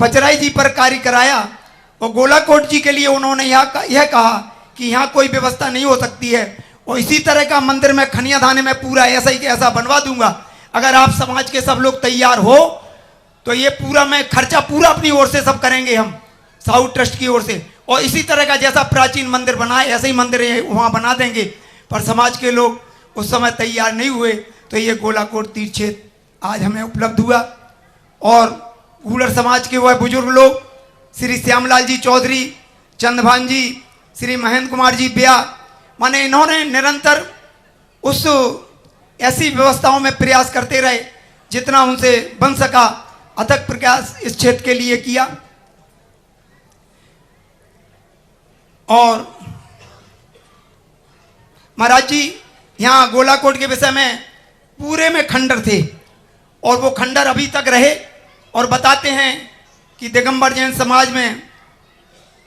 पचराई जी पर कार्य कराया और गोलाकोट जी के लिए उन्होंने यह कहा कि यहाँ कोई व्यवस्था नहीं हो सकती है और इसी तरह का मंदिर में खनिया धाने में पूरा ऐसा ही ऐसा बनवा दूंगा, अगर आप समाज के सब लोग तैयार हो तो ये पूरा मैं खर्चा पूरा अपनी ओर से सब करेंगे, हम साहू ट्रस्ट की ओर से, और इसी तरह का जैसा प्राचीन मंदिर बना है ऐसे ही मंदिर वहाँ बना देंगे। पर समाज के लोग उस समय तैयार नहीं हुए, तो ये गोलाकोट तीर्थ क्षेत्र आज हमें उपलब्ध हुआ। और गूलर समाज के वह बुजुर्ग लोग श्री श्यामलाल जी चौधरी, चंदभान जी, श्री महेंद्र कुमार जी ब्या, माने इन्होंने निरंतर उस ऐसी व्यवस्थाओं में प्रयास करते रहे जितना उनसे बन सका, अथक प्रयास इस क्षेत्र के लिए किया। और महाराज जी यहाँ गोलाकोट के विषय में पूरे में खंडर थे और वो खंडर अभी तक रहे। और बताते हैं कि दिगंबर जैन समाज में,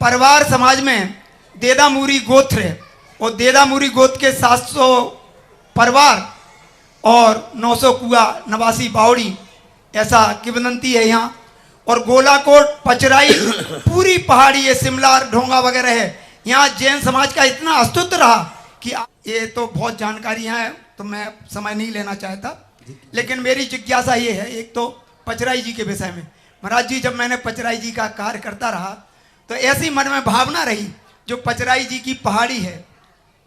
परिवार समाज में देदामुरी गोत्र है और देदामुरी गोत्र के 700 परिवार और 900 कुआ नवासी बावड़ी, ऐसा किंवदंती है यहाँ। और गोलाकोट पचराई पूरी पहाड़ी है, शिमला ढोंगा वगैरह है। यहाँ जैन समाज का इतना अस्तित्व रहा कि ये तो बहुत जानकारियाँ हैं, तो मैं समय नहीं लेना चाहता, लेकिन मेरी जिज्ञासा ये है एक तो पचराई जी के विषय में। महाराज जी जब मैंने पचराई जी का कार्य करता रहा तो ऐसी मन में भावना रही, जो पचराई जी की पहाड़ी है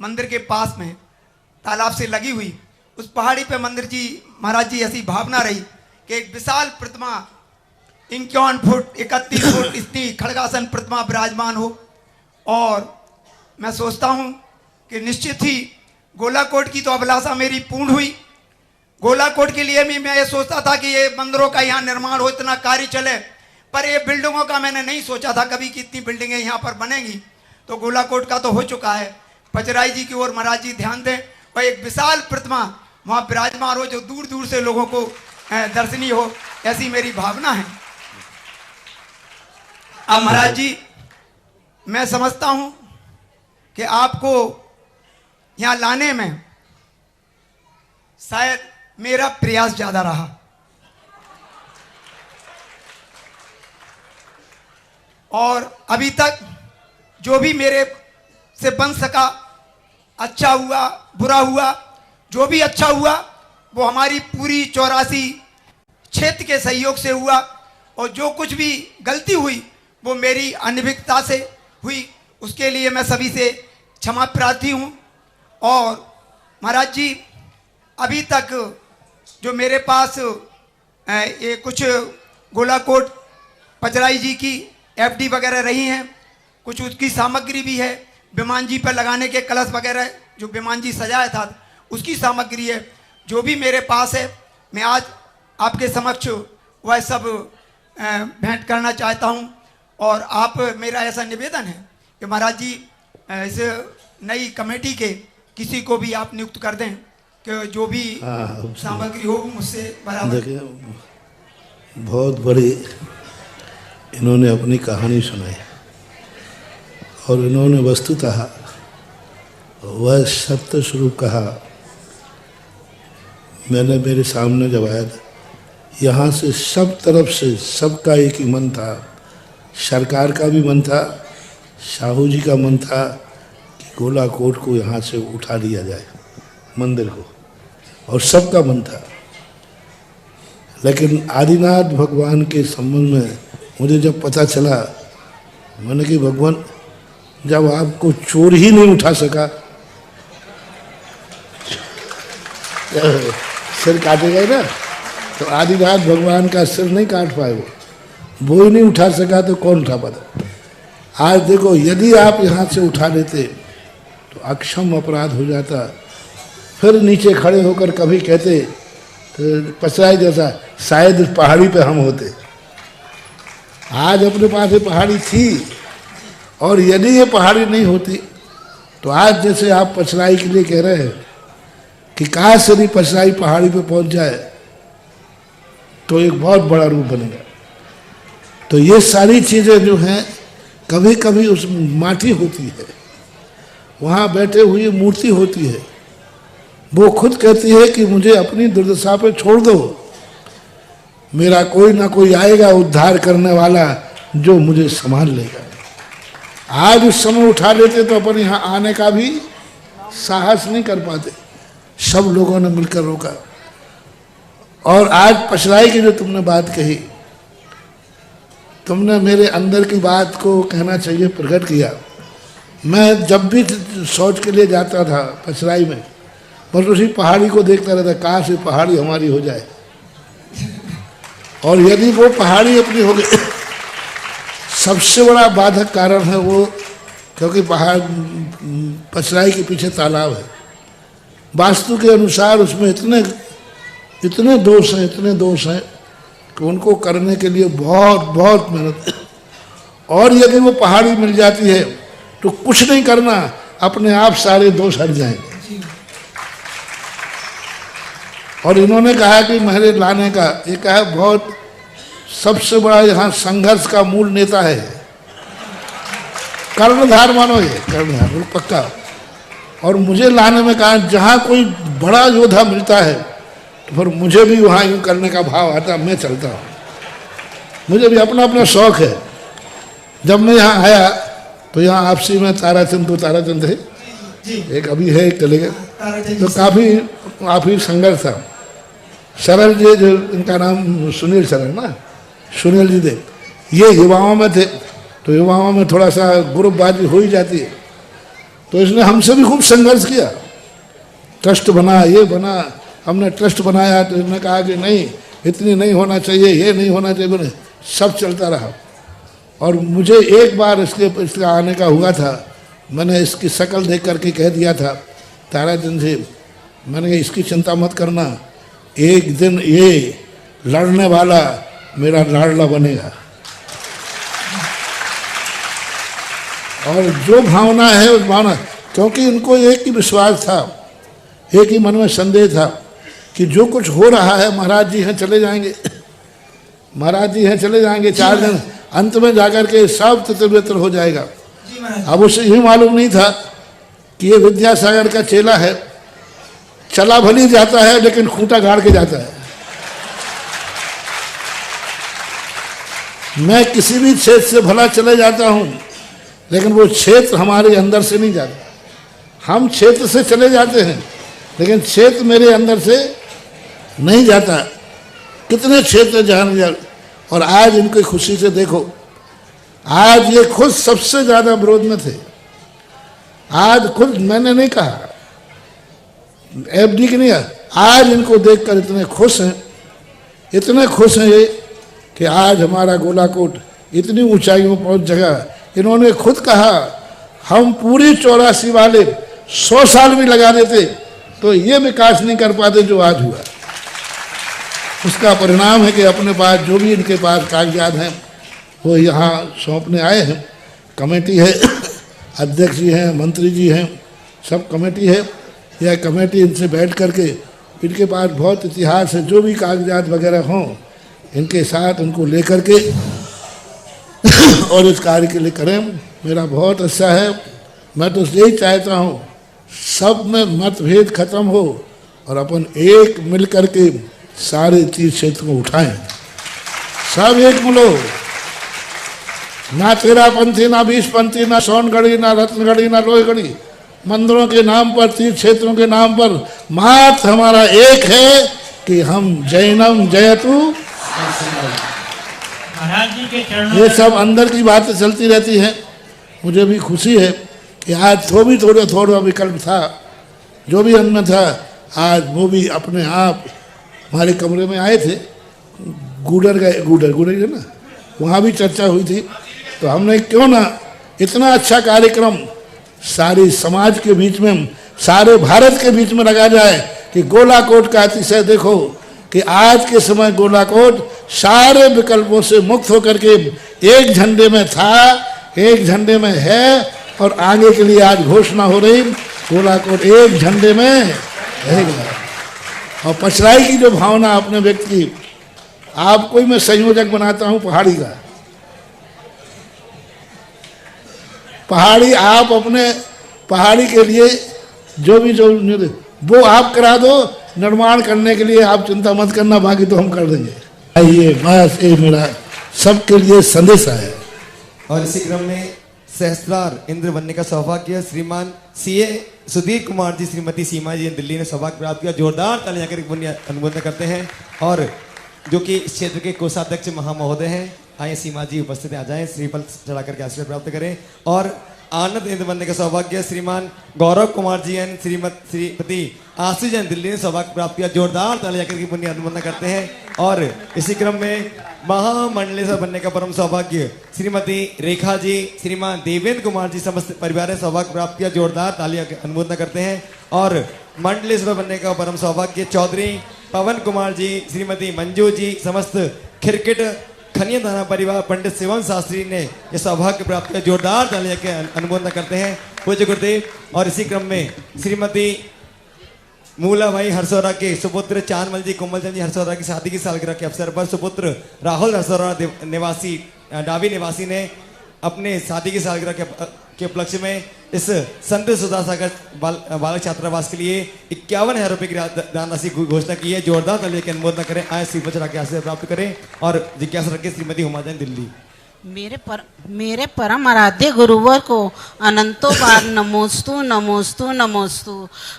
मंदिर के पास में तालाब से लगी हुई, उस पहाड़ी पे मंदिर जी महाराज जी ऐसी भावना रही कि एक विशाल प्रतिमा 51 फुट 31 फुट इतनी खड़गासन प्रतिमा विराजमान हो। और मैं सोचता हूँ कि निश्चित ही गोलाकोट की तो अभिलाषा मेरी पूर्ण हुई। गोलाकोट के लिए भी मैं ये सोचता था कि ये मंदिरों का यहाँ निर्माण हो, इतना कार्य चले, पर ये बिल्डिंगों का मैंने नहीं सोचा था कभी कि इतनी बिल्डिंगें यहाँ पर बनेंगी। तो गोलाकोट का तो हो चुका है, पचराई जी की ओर महाराज जी ध्यान दें और एक विशाल प्रतिमा वहाँ विराजमान हो जो दूर दूर से लोगों को दर्शनीय हो, ऐसी मेरी भावना है। अब महाराज जी मैं समझता हूँ कि आपको यहाँ लाने में शायद मेरा प्रयास ज्यादा रहा और अभी तक जो भी मेरे से बन सका, अच्छा हुआ बुरा हुआ, जो भी अच्छा हुआ वो हमारी पूरी 84 क्षेत्र के सहयोग से हुआ और जो कुछ भी गलती हुई वो मेरी अनभिज्ञता से हुई, उसके लिए मैं सभी से क्षमा प्रार्थी हूँ। और महाराज जी अभी तक जो मेरे पास ये कुछ गोलाकोट पचराई जी की एफडी वगैरह रही हैं, कुछ उसकी सामग्री भी है, विमान जी पर लगाने के कलश वगैरह जो विमान जी सजाया था उसकी सामग्री है, जो भी मेरे पास है मैं आज आपके समक्ष वह सब भेंट करना चाहता हूँ। और आप मेरा ऐसा निवेदन है कि महाराज जी इस नई कमेटी के किसी को भी आप नियुक्त कर दें कि जो भी सामग्री हो मुझसे बराबर। देखिए, बहुत बड़ी इन्होंने अपनी कहानी सुनाई और इन्होंने वस्तुतः वह सत्य स्वरूप कहा। मैंने मेरे सामने जब आया था, यहाँ से सब तरफ से सबका एक ही मन था, सरकार का भी मन था, साहू जी का मन था कि गोलाकोट को यहाँ से उठा लिया जाए मंदिर को, और सबका मन था। लेकिन आदिनाथ भगवान के संबंध में मुझे जब पता चला, मैंने कि भगवान जब आपको चोर ही नहीं उठा सका, सिर काटेगा ना, तो आदिनाथ भगवान का सिर नहीं काट पाए, वो ही नहीं उठा सका तो कौन उठा पाता। आज देखो, यदि आप यहाँ से उठा लेते तो अक्षम अपराध हो जाता। फिर नीचे खड़े होकर कभी कहते तो पसराई जैसा शायद पहाड़ी पे हम होते। आज अपने पास ये पहाड़ी थी, और यदि ये पहाड़ी नहीं होती तो आज जैसे आप पसराई के लिए कह रहे हैं कि काश यदि पसराई पहाड़ी पे पहुंच जाए तो एक बहुत बड़ा रूप बनेगा। तो ये सारी चीज़ें जो हैं, कभी कभी उस माटी होती है, वहाँ बैठे हुई मूर्ति होती है, वो खुद कहती है कि मुझे अपनी दुर्दशा पे छोड़ दो, मेरा कोई ना कोई आएगा उद्धार करने वाला जो मुझे संभाल लेगा। आज उस समय उठा लेते तो अपन यहाँ आने का भी साहस नहीं कर पाते। सब लोगों ने मिलकर रोका। और आज पछलाई की जो तुमने बात कही, तुमने मेरे अंदर की बात को कहना चाहिए प्रकट किया। मैं जब भी शौच के लिए जाता था पछलाई में, बस उसी पहाड़ी को देखता रहता, काश ये पहाड़ी हमारी हो जाए। और यदि वो पहाड़ी अपनी हो गई, सबसे बड़ा बाधक कारण है वो, क्योंकि पहाड़ पछलाई के पीछे तालाब है। वास्तु के अनुसार उसमें इतने दोष हैं कि उनको करने के लिए बहुत बहुत मेहनत। और यदि वो पहाड़ी मिल जाती है तो कुछ नहीं करना, अपने आप सारे दोष हट जाएंगे। और इन्होंने कहा कि मेरे लाने का ये कहा, बहुत सबसे बड़ा यहाँ संघर्ष का मूल नेता है कर्णधार, मानो ये कर्णधार पक्का। और मुझे लाने में कहा, जहाँ कोई बड़ा योद्धा मिलता है तो फिर मुझे भी वहाँ यूँ करने का भाव आता, मैं चलता हूँ। मुझे भी अपना अपना शौक है। जब मैं यहाँ आया तो यहाँ आपसी में ताराचंद, तो ताराचंद है, एक अभी है, एक चले गए, तो काफ़ी संघर्ष था। सरल जी, जो इनका नाम सुनील सरल ना, सुनील जी थे, ये युवाओं में थे, तो युवाओं में थोड़ा सा ग्रुपबाजी हो ही जाती है। तो इसने हमसे भी खूब संघर्ष किया, ट्रस्ट बना, ये बना, हमने ट्रस्ट बनाया तो इसने कहा कि नहीं, इतनी नहीं होना चाहिए, ये नहीं होना चाहिए, बोले सब चलता रहा। और मुझे एक बार इसका आने का हुआ था, मैंने इसकी शक्ल देख करके कह दिया था ताराचंद से, मैंने कहा इसकी चिंता मत करना, एक दिन ये लड़ने वाला मेरा लाडला बनेगा। और जो भावना है उस भावना, क्योंकि इनको एक ही विश्वास था, एक ही मन में संदेह था कि जो कुछ हो रहा है, महाराज जी हैं चले जाएंगे, महाराज जी हैं चले जाएंगे, 4 दिन अंत में जाकर के सब तितर-बितर हो जाएगा। अब उसे यही मालूम नहीं था कि ये विद्यासागर का चेला है, चला भली जाता है लेकिन खूंटा गाड़ के जाता है। मैं किसी भी क्षेत्र से भला चले जाता हूँ, लेकिन वो क्षेत्र हमारे अंदर से नहीं जाता। हम क्षेत्र से चले जाते हैं लेकिन क्षेत्र मेरे अंदर से नहीं जाता। कितने क्षेत्र जहाँ जा, और आज इनकी खुशी से देखो, आज ये खुद सबसे ज़्यादा विरोध में थे। आज खुद मैंने नहीं कहा, FD की नहीं, आज इनको देखकर इतने खुश हैं ये कि आज हमारा गोलाकोट इतनी ऊंचाइयों पर पहुंच जगह। इन्होंने खुद कहा, हम पूरी 84 वाले 100 साल भी लगा देते तो ये विकास नहीं कर पाते जो आज हुआ। उसका परिणाम है कि अपने पास जो भी इनके पास कागजात हैं वो यहाँ सौंपने आए हैं। कमेटी है, अध्यक्ष जी हैं, मंत्री जी हैं, सब कमेटी है। यह कमेटी इनसे बैठ करके, इनके पास बहुत इतिहास है, जो भी कागजात वगैरह हों इनके साथ उनको लेकर के और इस कार्य के लिए करें। मेरा बहुत अच्छा है। मैं तो यही चाहता हूँ सब में मतभेद खत्म हो और अपन एक मिल करके सारे तीर्थ क्षेत्र को उठाएं। सब एक मिलो, ना तेरा पंथी, ना बीस पंथी, ना सोनगढ़ी, ना रत्नगढ़ी, ना लोहगढ़ी। मंदिरों के नाम पर, तीर्थ क्षेत्रों के नाम पर मात्र हमारा एक है कि हम जैनम जयतु। महाराज जी के चरणों ये सब अंदर की बातें चलती रहती हैं। मुझे भी खुशी है कि आज तो भी थोड़ा विकल्प था, जो भी अन्न था, आज वो भी अपने आप हमारे कमरे में आए थे। गूडर है ना, वहाँ भी चर्चा हुई थी। तो हमने क्यों ना इतना अच्छा कार्यक्रम सारी समाज के बीच में, सारे भारत के बीच में लगा जाए कि गोलाकोट का अतिशय देखो कि आज के समय गोलाकोट सारे विकल्पों से मुक्त होकर के एक झंडे में था, एक झंडे में है और आगे के लिए आज घोषणा हो रही गोलाकोट एक झंडे में रहेगा। और पछराई की जो भावना आपने व्यक्त की, आपको ही मैं संयोजक बनाता हूं पहाड़ी का। पहाड़ी आप अपने पहाड़ी के लिए जो वो आप करा दो, निर्माण करने के लिए आप चिंता मत करना, बाकी तो हम कर देंगे। आइए, बस ये मेरा सबके लिए संदेश है। और इसी क्रम में सहस्त्रार इंद्र बनने का सौभाग्य श्रीमान सीए सुधीर कुमार जी, श्रीमती सीमा जी दिल्ली ने सौभाग्य प्राप्त किया। जोरदार तालियां करके अनुमोदन करते हैं। और जो कि इस क्षेत्र के कोषाध्यक्ष महामहोदय हैं, आइए सीमा जी उपस्थित आ जाएं, श्रीफल चढ़ा करके आशीर्वाद प्राप्त करें। और आनंद इंद्र बनने का सौभाग्य श्रीमान गौरव कुमार जी एन, श्रीमती आशीष जैन दिल्ली ने सौभाग्य प्राप्त किया। जोरदार तालियां करके पुण्य अनुमोदन करते हैं। और इसी क्रम में महामंडलेश्वर बनने का परम सौभाग्य श्रीमती रेखा जी, श्रीमान देवेंद्र कुमार जी समस्त परिवार ने सौभाग्य प्राप्त किया। जोरदार तालियां अनुमोदन करते हैं। और मंडलेश्वर बनने का परम सौभाग्य चौधरी पवन कुमार जी, श्रीमती मंजू जी समस्त खिरकिट खनिया थाना परिवार पंडित शिवम शास्त्री ने यह सौभाग्य प्राप्त किया। जोरदार तालियां के अनुमोदन करते हैं पूज्य गुरुदेव। और इसी क्रम में श्रीमती मूला भाई हरसौरा के सुपुत्र चानमल जी कोमलचंद जी हरसौरा की शादी की सालगिरह के अवसर पर सुपुत्र राहुल हरसौरा निवासी डाबी निवासी ने अपने शादी की सालगिरह के उपलक्ष्य में इस संत सुधा सागर बालक छात्रावास के लिए 51,000 रुपए की दान राशि घोषणा की है। जोरदार तालियों की अनुमोदन करें। आए श्री चढ़ा के आशीर्वाद प्राप्त करें। और जिज्ञासा रखें श्रीमती हुमा जैन दिल्ली। मेरे परम आराध्य गुरुवर को अनंतों बार नमोस्तु नमोस्तु नमोस्तु।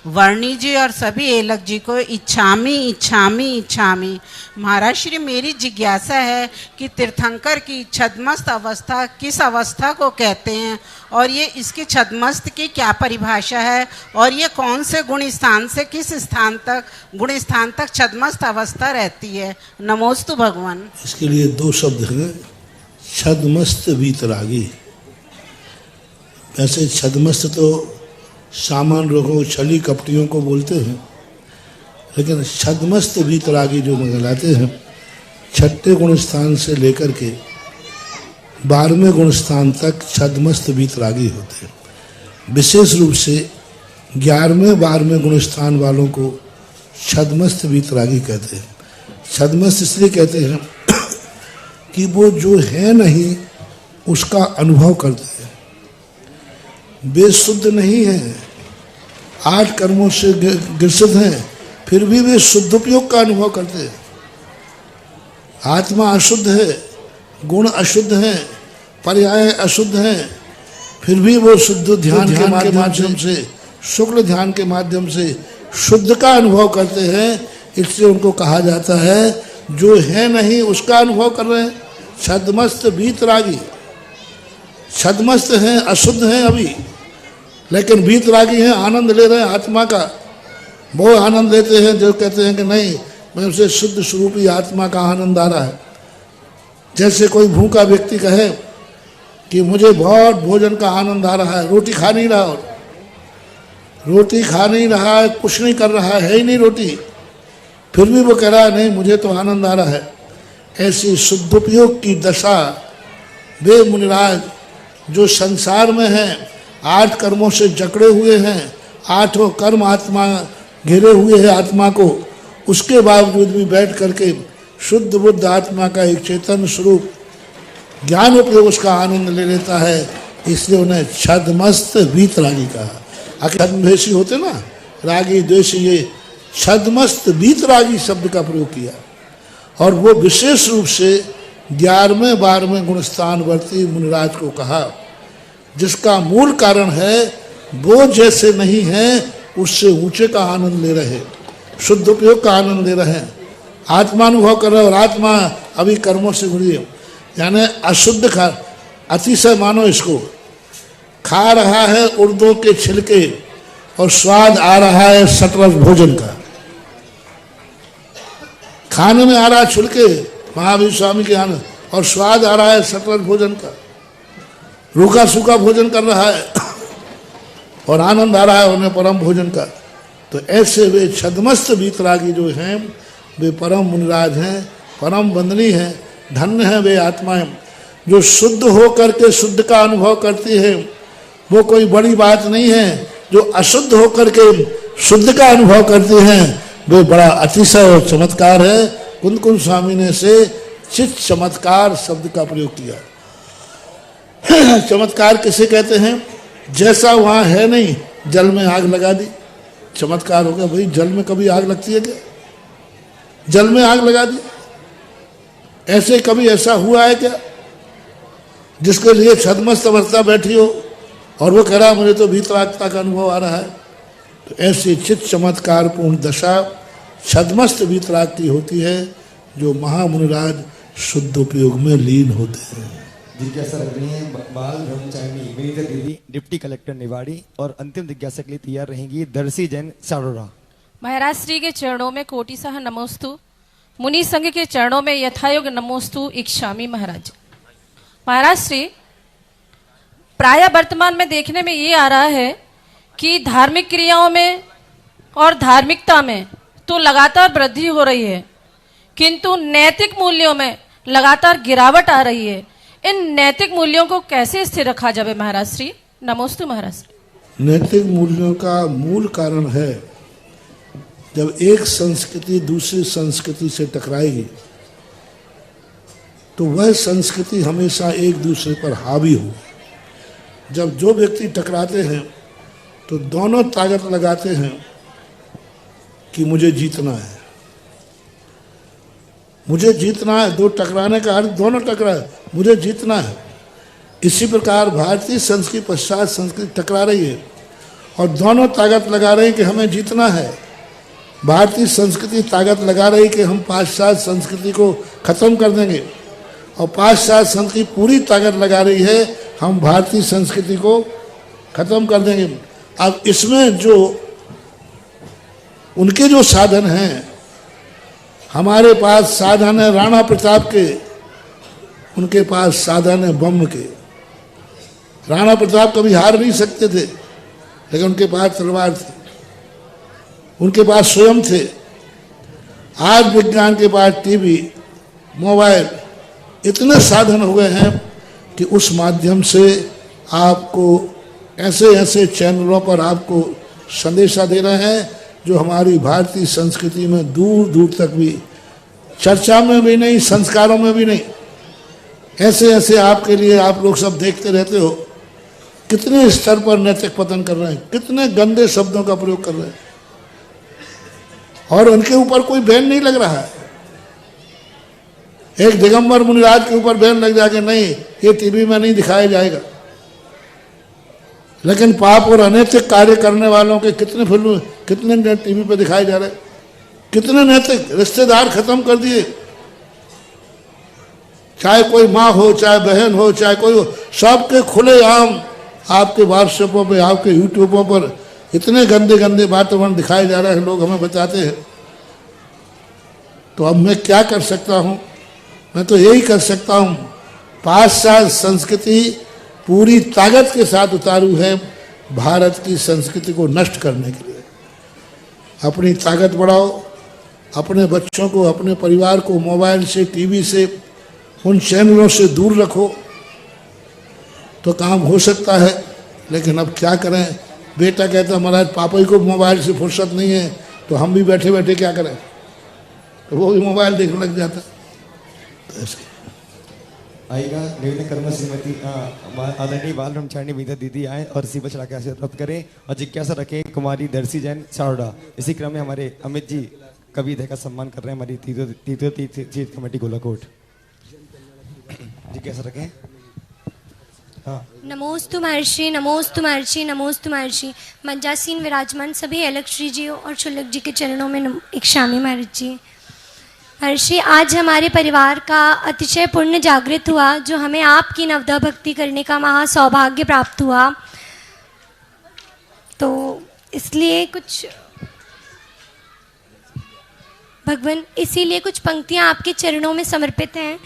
वर्णी जी और सभी एलक जी को इच्छामी इच्छामी इच्छामी। महाराज श्री, मेरी जिज्ञासा है कि तीर्थंकर की छद्मस्त अवस्था किस अवस्था को कहते हैं और ये इसकी छद्मस्त की क्या परिभाषा है और ये कौन से गुण स्थान से किस स्थान तक गुण स्थान तक छद्मस्त अवस्था रहती है। नमोस्तु भगवान। इसके लिए दो शब्द हैं, छद्मस्त वीतरागी। वैसे छद्मस्त तो सामान्य लोगों, छली कपटियों को बोलते हैं, लेकिन छद्मस्त वीतरागी जो मंगलाते हैं, छठे गुण स्थान से लेकर के 12वें गुण स्थान तक छद्मस्त वीतरागी होते हैं। विशेष रूप से 11वें 12वें गुण स्थान वालों को छद्मस्त वीतरागी कहते हैं। छद्मस्त इसलिए कहते हैं कि वो जो है नहीं उसका अनुभव करते हैं। वे शुद्ध नहीं है, 8 कर्मों से ग्रसित हैं, फिर भी वे शुद्धोपयोग का अनुभव करते हैं। आत्मा अशुद्ध है, गुण अशुद्ध हैं, पर्याय अशुद्ध हैं, फिर भी वो शुद्ध ध्यान के माध्यम से, शुक्ल ध्यान के माध्यम से शुद्ध का अनुभव करते हैं। इसलिए उनको कहा जाता है जो है नहीं उसका अनुभव कर रहे हैं। छद्मस्त वीतरागी, छद्मस्त हैं, अशुद्ध हैं अभी, लेकिन वीतरागी हैं, आनंद ले रहे हैं आत्मा का। वो आनंद लेते हैं जो कहते हैं कि नहीं, मैं उसे शुद्ध स्वरूपी आत्मा का आनंद आ रहा है। जैसे कोई भूखा व्यक्ति कहे कि मुझे बहुत भोजन का आनंद आ रहा है, रोटी खा नहीं रहा, और रोटी खा नहीं रहा है, कुछ नहीं कर रहा है ही नहीं रोटी, फिर भी वो कह रहा है नहीं मुझे तो आनंद आ रहा है। ऐसी शुद्धोपयोग की दशा वे मुनिराज जो संसार में हैं, 8 कर्मों से जकड़े हुए हैं, आठों कर्म आत्मा घेरे हुए है आत्मा को, उसके बावजूद भी बैठ करके शुद्ध बुद्ध आत्मा का एक चेतन स्वरूप ज्ञान उपयोग उसका आनंद ले लेता है, इसलिए उन्हें छद्मस्त वीतरागी कहा। आखिर द्वेषी होते ना, रागी द्वेषी, ये छद्मस्त वीतरागी शब्द का प्रयोग किया। और वो विशेष रूप से 11वें 12वें गुणस्थानवर्ती मुनिराज को कहा, जिसका मूल कारण है वो जैसे नहीं है उससे ऊंचे का आनंद ले रहे, शुद्ध उपयोग का आनंद ले रहे हैं, आत्मानुभव कर रहे हैं। और आत्मा अभी कर्मों से जुड़ी है, यानी अशुद्ध खा, अतिशय मानो इसको, खा रहा है उर्दों के छिलके और स्वाद आ रहा है सटरस भोजन का। खाने में आ रहा है छिलके महावीर स्वामी के आनंद, और स्वाद आ रहा है सटरस भोजन का, रूखा सूखा भोजन कर रहा है और आनंद आ रहा है उन्हें परम भोजन का। तो ऐसे वे छद्मस्त वीतरागी जो हैं वे परम मुनिराज हैं, परम वंदनीय हैं, धन्य हैं वे आत्माएं जो शुद्ध हो करके शुद्ध का अनुभव करती है। वो कोई बड़ी बात नहीं है। जो अशुद्ध होकर के शुद्ध का अनुभव करती हैं वे बड़ा अतिशय और चमत्कार है। कुंद कुंद स्वामी ने से चित चमत्कार शब्द का प्रयोग किया। चमत्कार किसे कहते हैं? जैसा वहाँ है नहीं, जल में आग लगा दी, चमत्कार हो गया। भाई जल में कभी आग लगती है क्या? जल में आग लगा दी, ऐसे कभी ऐसा हुआ है क्या जिसके लिए छद्मस्त अवस्था बैठी हो और वो कह रहा मुझे तो भीतरागता का अनुभव आ रहा है? तो ऐसी चित चमत्कार पूर्ण दशा छद्मस्त भीतराग की होती है जो महामुनिराज शुद्ध उपयोग में लीन होते हैं। जिज्ञासा रख रही है बाल ब्रह्मचारिणी विनीता दीदी, डिप्टी कलेक्टर निवाड़ी, और अंतिम जिज्ञासा के लिए तैयार रहेंगी दर्शी जैन सारोरा। महाराज श्री के चरणों में कोटि सह नमोस्तु, मुनि संघ के चरणों में यथायोग नमोस्तु इच्छामि। महाराज महाराज श्री, प्राय वर्तमान में देखने में ये आ रहा है कि धार्मिक क्रियाओं में और धार्मिकता में तो लगातार वृद्धि हो रही है, किंतु नैतिक मूल्यों में लगातार गिरावट आ रही है। इन नैतिक मूल्यों को कैसे स्थिर रखा जाए महाराज श्री? नमोस्तु महाराज श्री। नैतिक मूल्यों का मूल कारण है जब एक संस्कृति दूसरी संस्कृति से टकराएगी तो वह संस्कृति हमेशा एक दूसरे पर हावी हो। जब जो व्यक्ति टकराते हैं तो दोनों ताकत लगाते हैं कि मुझे जीतना है, मुझे जीतना है। दो टकराने का अर्थ दोनों टकराए, मुझे जीतना है। इसी प्रकार भारतीय संस्कृति पश्चात संस्कृति टकरा रही है और दोनों ताकत लगा रहे हैं कि हमें जीतना है। भारतीय संस्कृति ताकत लगा रही कि हम पाश्चात्य संस्कृति को खत्म कर देंगे, और पाश्चात्य संस्कृति पूरी ताकत लगा रही है हम भारतीय संस्कृति को खत्म कर देंगे। अब इसमें जो उनके जो साधन हैं, हमारे पास साधन है राणा प्रताप के, उनके पास साधन है बम के। राणा प्रताप कभी हार नहीं सकते थे, लेकिन उनके पास तलवार थी, उनके पास स्वयं थे। आज विज्ञान के पास टीवी, मोबाइल, इतने साधन हो गए हैं कि उस माध्यम से आपको ऐसे ऐसे चैनलों पर आपको संदेशा दे रहे हैं जो हमारी भारतीय संस्कृति में दूर दूर तक भी चर्चा में भी नहीं, संस्कारों में भी नहीं। ऐसे ऐसे आपके लिए आप लोग सब देखते रहते हो कितने स्तर पर नैतिक पतन कर रहे हैं, कितने गंदे शब्दों का प्रयोग कर रहे हैं, और उनके ऊपर कोई बैन नहीं लग रहा है। एक दिगंबर मुनिराज के ऊपर बैन लग जाके नहीं, ये टीवी में नहीं दिखाया जाएगा। लेकिन पाप और अनैतिक कार्य करने वालों के कितने फिल्म, कितने टीवी पे दिखाए जा रहे, कितने नैतिक रिश्तेदार खत्म कर दिए। चाहे कोई माँ हो, चाहे बहन हो, चाहे कोई हो, सबके खुले आम आपके व्हाट्सएपों पे, आपके यूट्यूबों पर इतने गंदे गंदे वातावरण दिखाए जा रहे हैं, लोग हमें बताते हैं। तो अब मैं क्या कर सकता हूँ? मैं तो यही कर सकता हूँ, पाश्चात्य संस्कृति पूरी ताकत के साथ उतारू है भारत की संस्कृति को नष्ट करने के लिए। अपनी ताकत बढ़ाओ, अपने बच्चों को, अपने परिवार को मोबाइल से, टीवी से, उन चैनलों से दूर रखो तो काम हो सकता है। लेकिन अब क्या करें, बेटा कहता महाराज पापा ही को मोबाइल से फुर्सत नहीं है तो हम भी बैठे बैठे क्या करें, तो वो भी मोबाइल देखने लग जाता। तो ऐसे आएगा निवेदन कर्म श्रीमती आदरणीय बाल ब्रह्मचारिणी विद्या दीदी आए और सीबा चढ़ा के आशीर्वाद प्राप्त करें और जिज्ञासा रखें कुमारी दर्शी जैन सारोडा। इसी क्रम में हमारे अमित जी कवि का सम्मान कर रहे हैं हमारी तीर्थ कमेटी गोलाकोट। जिज्ञासा रखें। हाँ। नमोस्तु महर्षि, नमोस्तु महर्षि, नमोस्तु महर्षि। मंजासीन विराजमान सभी अलग श्री जी और शुल्लक जी के चरणों में इक्षामी महर्षि जी। महर्षि, आज हमारे परिवार का अतिशय पुण्य जागृत हुआ, जो हमें आपकी नवदा भक्ति करने का महा सौभाग्य प्राप्त हुआ। तो इसलिए कुछ भगवान, इसीलिए कुछ पंक्तियां आपके चरणों में समर्पित हैं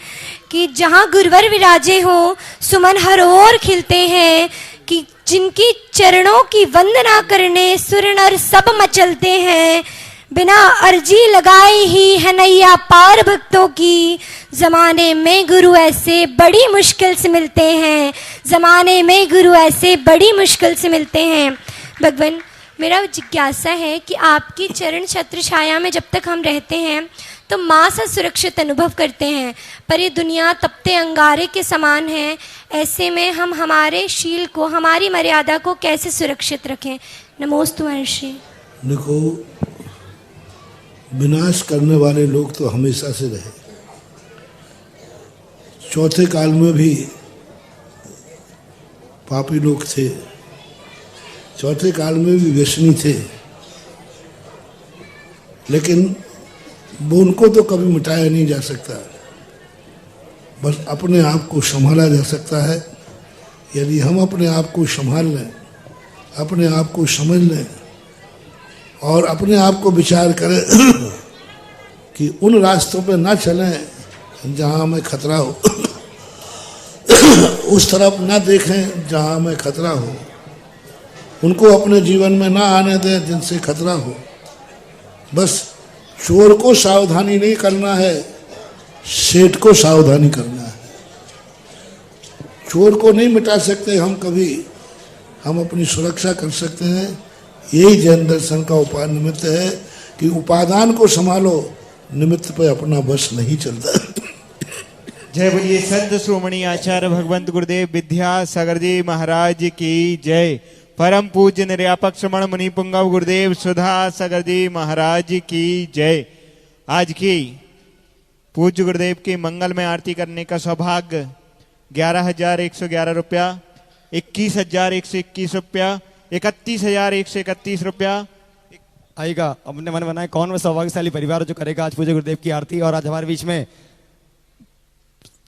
कि जहाँ गुरुवर विराजे हो सुमन हर ओर खिलते हैं, कि जिनकी चरणों की वंदना करने सुर नर सब मचलते हैं। बिना अर्जी लगाए ही है नैया पार भक्तों की, जमाने में गुरु ऐसे बड़ी मुश्किल से मिलते हैं, जमाने में गुरु ऐसे बड़ी मुश्किल से मिलते हैं। भगवान, मेरा जिज्ञासा है कि आपकी चरण छत्र छाया में जब तक हम रहते हैं तो माँ सा सुरक्षित अनुभव करते हैं, पर ये दुनिया तपते अंगारे के समान है। ऐसे में हम हमारे शील को, हमारी मर्यादा को कैसे सुरक्षित रखें? नमोस्तु महर्षि। देखो, विनाश करने वाले लोग तो हमेशा से रहे। चौथे काल में भी पापी लोग थे, चौथे काल में भी व्यसनी थे, लेकिन वो उनको तो कभी मिटाया नहीं जा सकता। बस अपने आप को संभाला जा सकता है। यदि हम अपने आप को संभाल लें, अपने आप को समझ लें और अपने आप को विचार करें कि उन रास्तों पे ना चलें जहाँ हमें खतरा हो, उस तरफ ना देखें जहाँ हमें खतरा हो, उनको अपने जीवन में ना आने दें जिनसे खतरा हो। बस चोर को सावधानी नहीं करना है, सेठ को सावधानी करना है। चोर को नहीं मिटा सकते हम कभी, हम अपनी सुरक्षा कर सकते हैं। यही जैन दर्शन का उपाय निमित्त है कि उपादान को संभालो, निमित्त पे अपना बस नहीं चलता। जय बोलिए संत श्रोमणी आचार्य भगवंत गुरुदेव विद्यासागर जी महाराज की जय। परम पूज्य निर्यापक श्रमण मुनि पुंगव गुरुदेव सुधा सागर जी महाराज की जय। आज की पूज्य गुरुदेव की मंगल में आरती करने का सौभाग्य 11,111 रुपया, 21,121 रुपया, 31,131 रुपया आएगा। अपने मन बनाए कौन व सौभाग्यशाली परिवार जो करेगा आज पूज्य गुरुदेव की आरती। और आज हमारे बीच में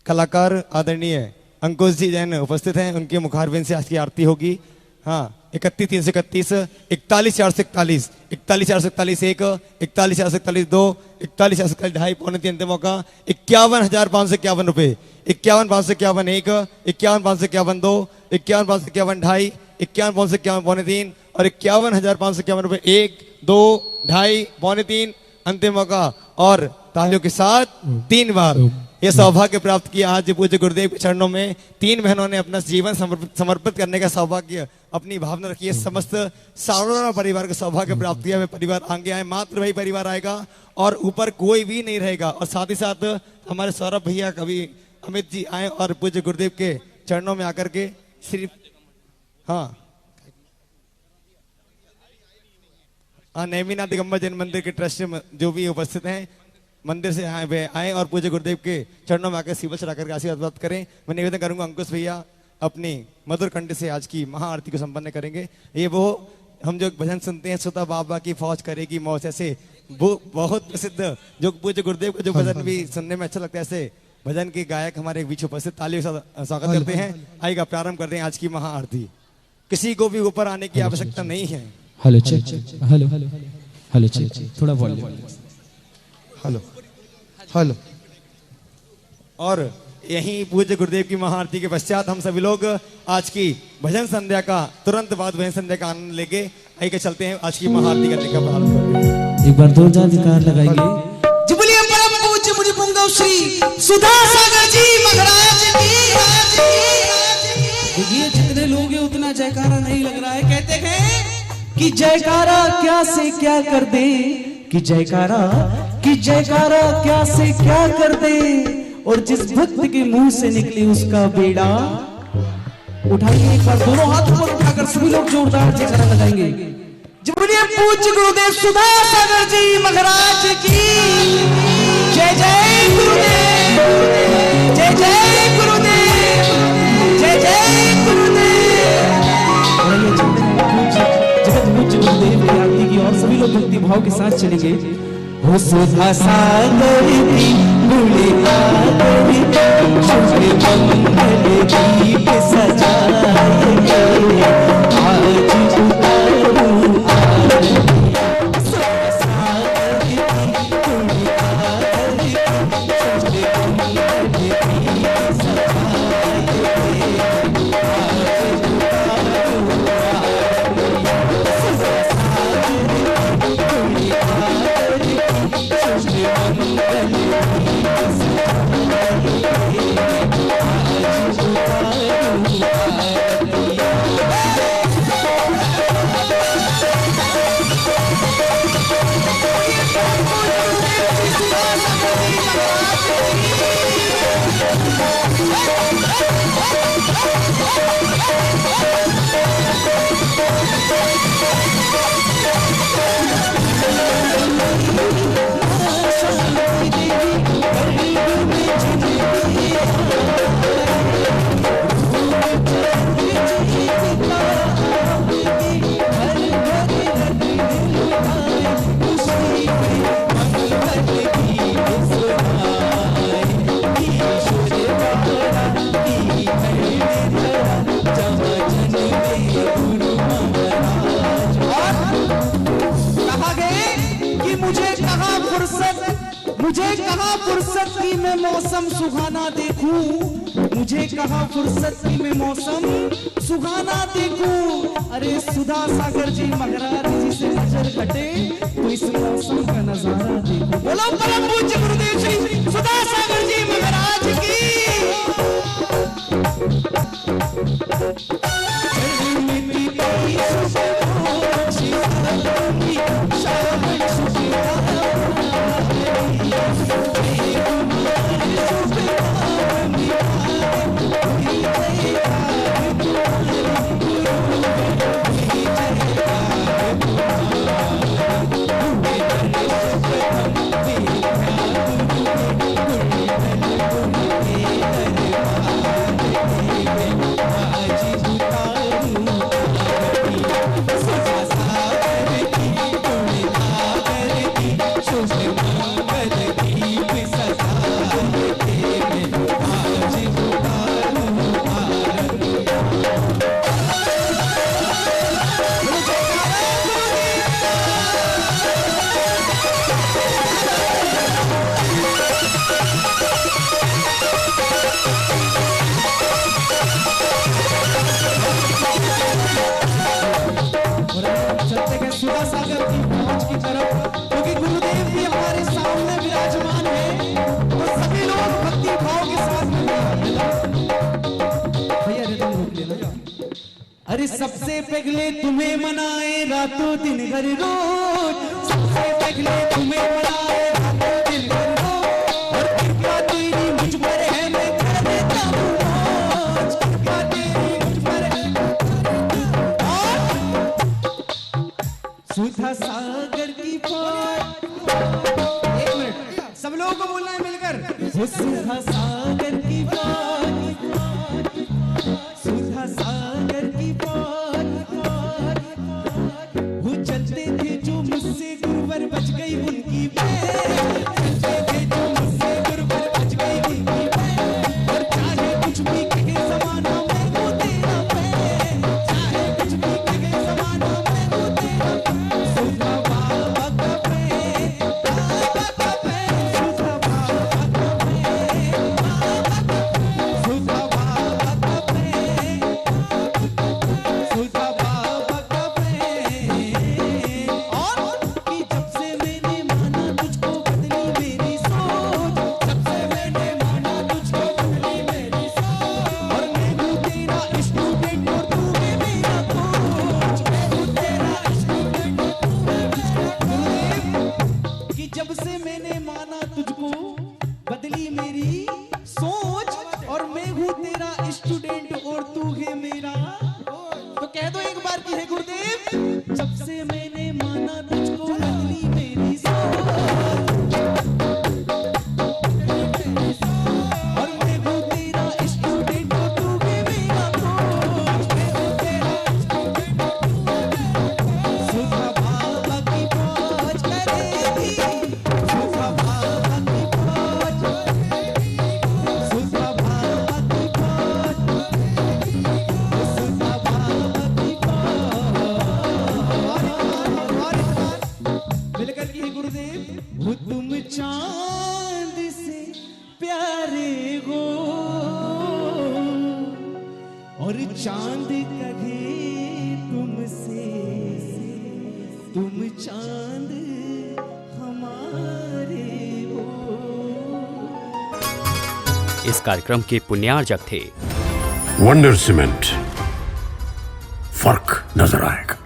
कलाकार आदरणीय अंकुश जी जैन उपस्थित हैं, उनके मुखारबिंद से आज की आरती होगी। हाँ, 31,331, 41,441, 41,441 1, 41,441 2, 41,441 2.5 पौने 3 अंतिम मौका 51,551 रुपये, 51,551 1, 51,551 2, 51,551 2.5, 51,551 पौने 3 और 51,551 रुपये 1, 2, 2.5 पौने 3 अंतिम मौका। और तालियों के साथ 3 बार ये सौभाग्य प्राप्त किया। आज पूज्य गुरुदेव के चरणों में 3 बहनों ने अपना जीवन समर्पित करने का सौभाग्य, अपनी भावना रखी है। समस्त सारोड़ा परिवार का सौभाग्य प्राप्त किया। वे परिवार आगे आए, मात्र वही परिवार आएगा और ऊपर कोई भी नहीं रहेगा। और साथ ही साथ हमारे सौरभ भैया कवि अमित जी आए और पूज्य गुरुदेव के चरणों में आकर के श्री नेमिनाथ दिगंबर जैन मंदिर के ट्रस्ट जो भी उपस्थित हैं, मंदिर से आए और पूज्य गुरुदेव के चरणों में आकर सीबा चढ़ा करके आशीर्वाद करें। मैं निवेदन करूंगा अंकुश भैया अपनी मधुर कंठ से आज की महाआरती को संपन्न करेंगे। ये वो हम जो भजन सुनते हैं, सुता बाबा की फौज करेगी मौज, ऐसे वो बहुत प्रसिद्ध जो पूज्य गुरुदेव का जो भजन भी सुनने में अच्छा लगता है, ऐसे भजन के गायक हमारे बीच उपस्थित, तालियों से स्वागत करते हैं। आइएगा, प्रारंभ करते हैं आज की महाआरती। किसी को भी ऊपर आने की आवश्यकता नहीं है। Hello check, hello hello check, थोड़ा वॉल्यूम, हेलो हेलो। और यहीं पूज्य गुरुदेव की महाआरती के पश्चात हम सभी लोग आज की भजन संध्या का तुरंत बाद भजन संध्या का आनंद लेके आइए चलते हैं आज की महाआरती करने का प्रारंभ करते। एक बार जोरदार जयकार लगाएंगे। जी बोलिए परम पूज्य मुनि पुंगव श्री सुधा सागर जी महाराज की। जितने लोग हैं उतना जयकारा नहीं लग रहा है। कहते हैं कि जयकारा क्या से क्या कर दे, कि जयकारा क्या से क्या कर दे, और जिस भक्त के मुंह से निकली उसका बेड़ा। उठाइए एक बार दोनों हाथ ऊपर उठाकर सभी लोग जोरदार जयकारा लगाएंगे। जब बोलिए पूज्य गुरुदेव सुधा सागर जी महाराज की जय जय गुरुदेव, जय जय गुरुदेव, जय जय गुरुदेव। जगत पूज्य गुरुदेव की आरती की और सभी लोग भक्ति भाव के साथ चलेंगे। हो सुधा सागर की गुड़िया शुभ मंगल दीप सजाएंगे, आज उतारूं आरती। सुधा सागर की गुड़िया शुभ मंगल दीप सजाएंगे, आज उतारूं आरती। सुधा सागर की गुड़िया मुझे कहा फुर्सत की मैं मौसम सुहाना देखूं, मुझे कहा फुर्सत की मैं मौसम सुहाना देखूं। अरे सुधा सागर जी महाराज जी से नजर हटे तो इस मौसम का नजारा देखूं। बोलो परम पूज्य गुरुदेव श्री सुधा सागर जी महाराज की। अरे सबसे पहले तुम्हें मनाए रातों दिन घर रोज, सबसे पहले तुम्हें मनाए रातों दिन घर रोज, और कृपा तेरी मुझ पर है मैं कर देता हूँ मौज, कृपा तेरी मुझ पर है। सुधा सागर की पार, एक मिनट सब लोगों को बोलना है मिलकर। सुधा सागर की पार, सुधा सागर की पार, वो चलते थे जो मुझसे गुरुवर बच गई उनकी पैर, चलते थे जो मुझसे गुरुवर बच गई उनकी पैर, और चाहे कुछ भी कहे ज़माना मैं वो तेरा पैर, चाहे कुछ भी कहे ज़माना मैं वो तेरा पैर। सुधा बाबा का पैर, बाबा का पैर, सुधा बाबा का पैर। स्टूडेंट और तू है मेरा। तो कह दो एक बार की है गुरुदेव, जब से मैंने माना तुझको बदली मेरी सोच। और मैं हूँ तेरा स्टूडेंट और तू है मेरा कोच। मैं हूँ तेरा सुधा बाबा की फौज करेगी, सुधा बाबा की फौज, सुधा बाबा की फौज, सुधा बाबा की फौज। मिलकर के गुरुदेव, वो तुम चांद से प्यारे हो और चांद कहे तुमसे, तुम चांद हमारे हो। इस कार्यक्रम के पुण्यार्जक थे वंडर सीमेंट, फर्क नजर आएगा।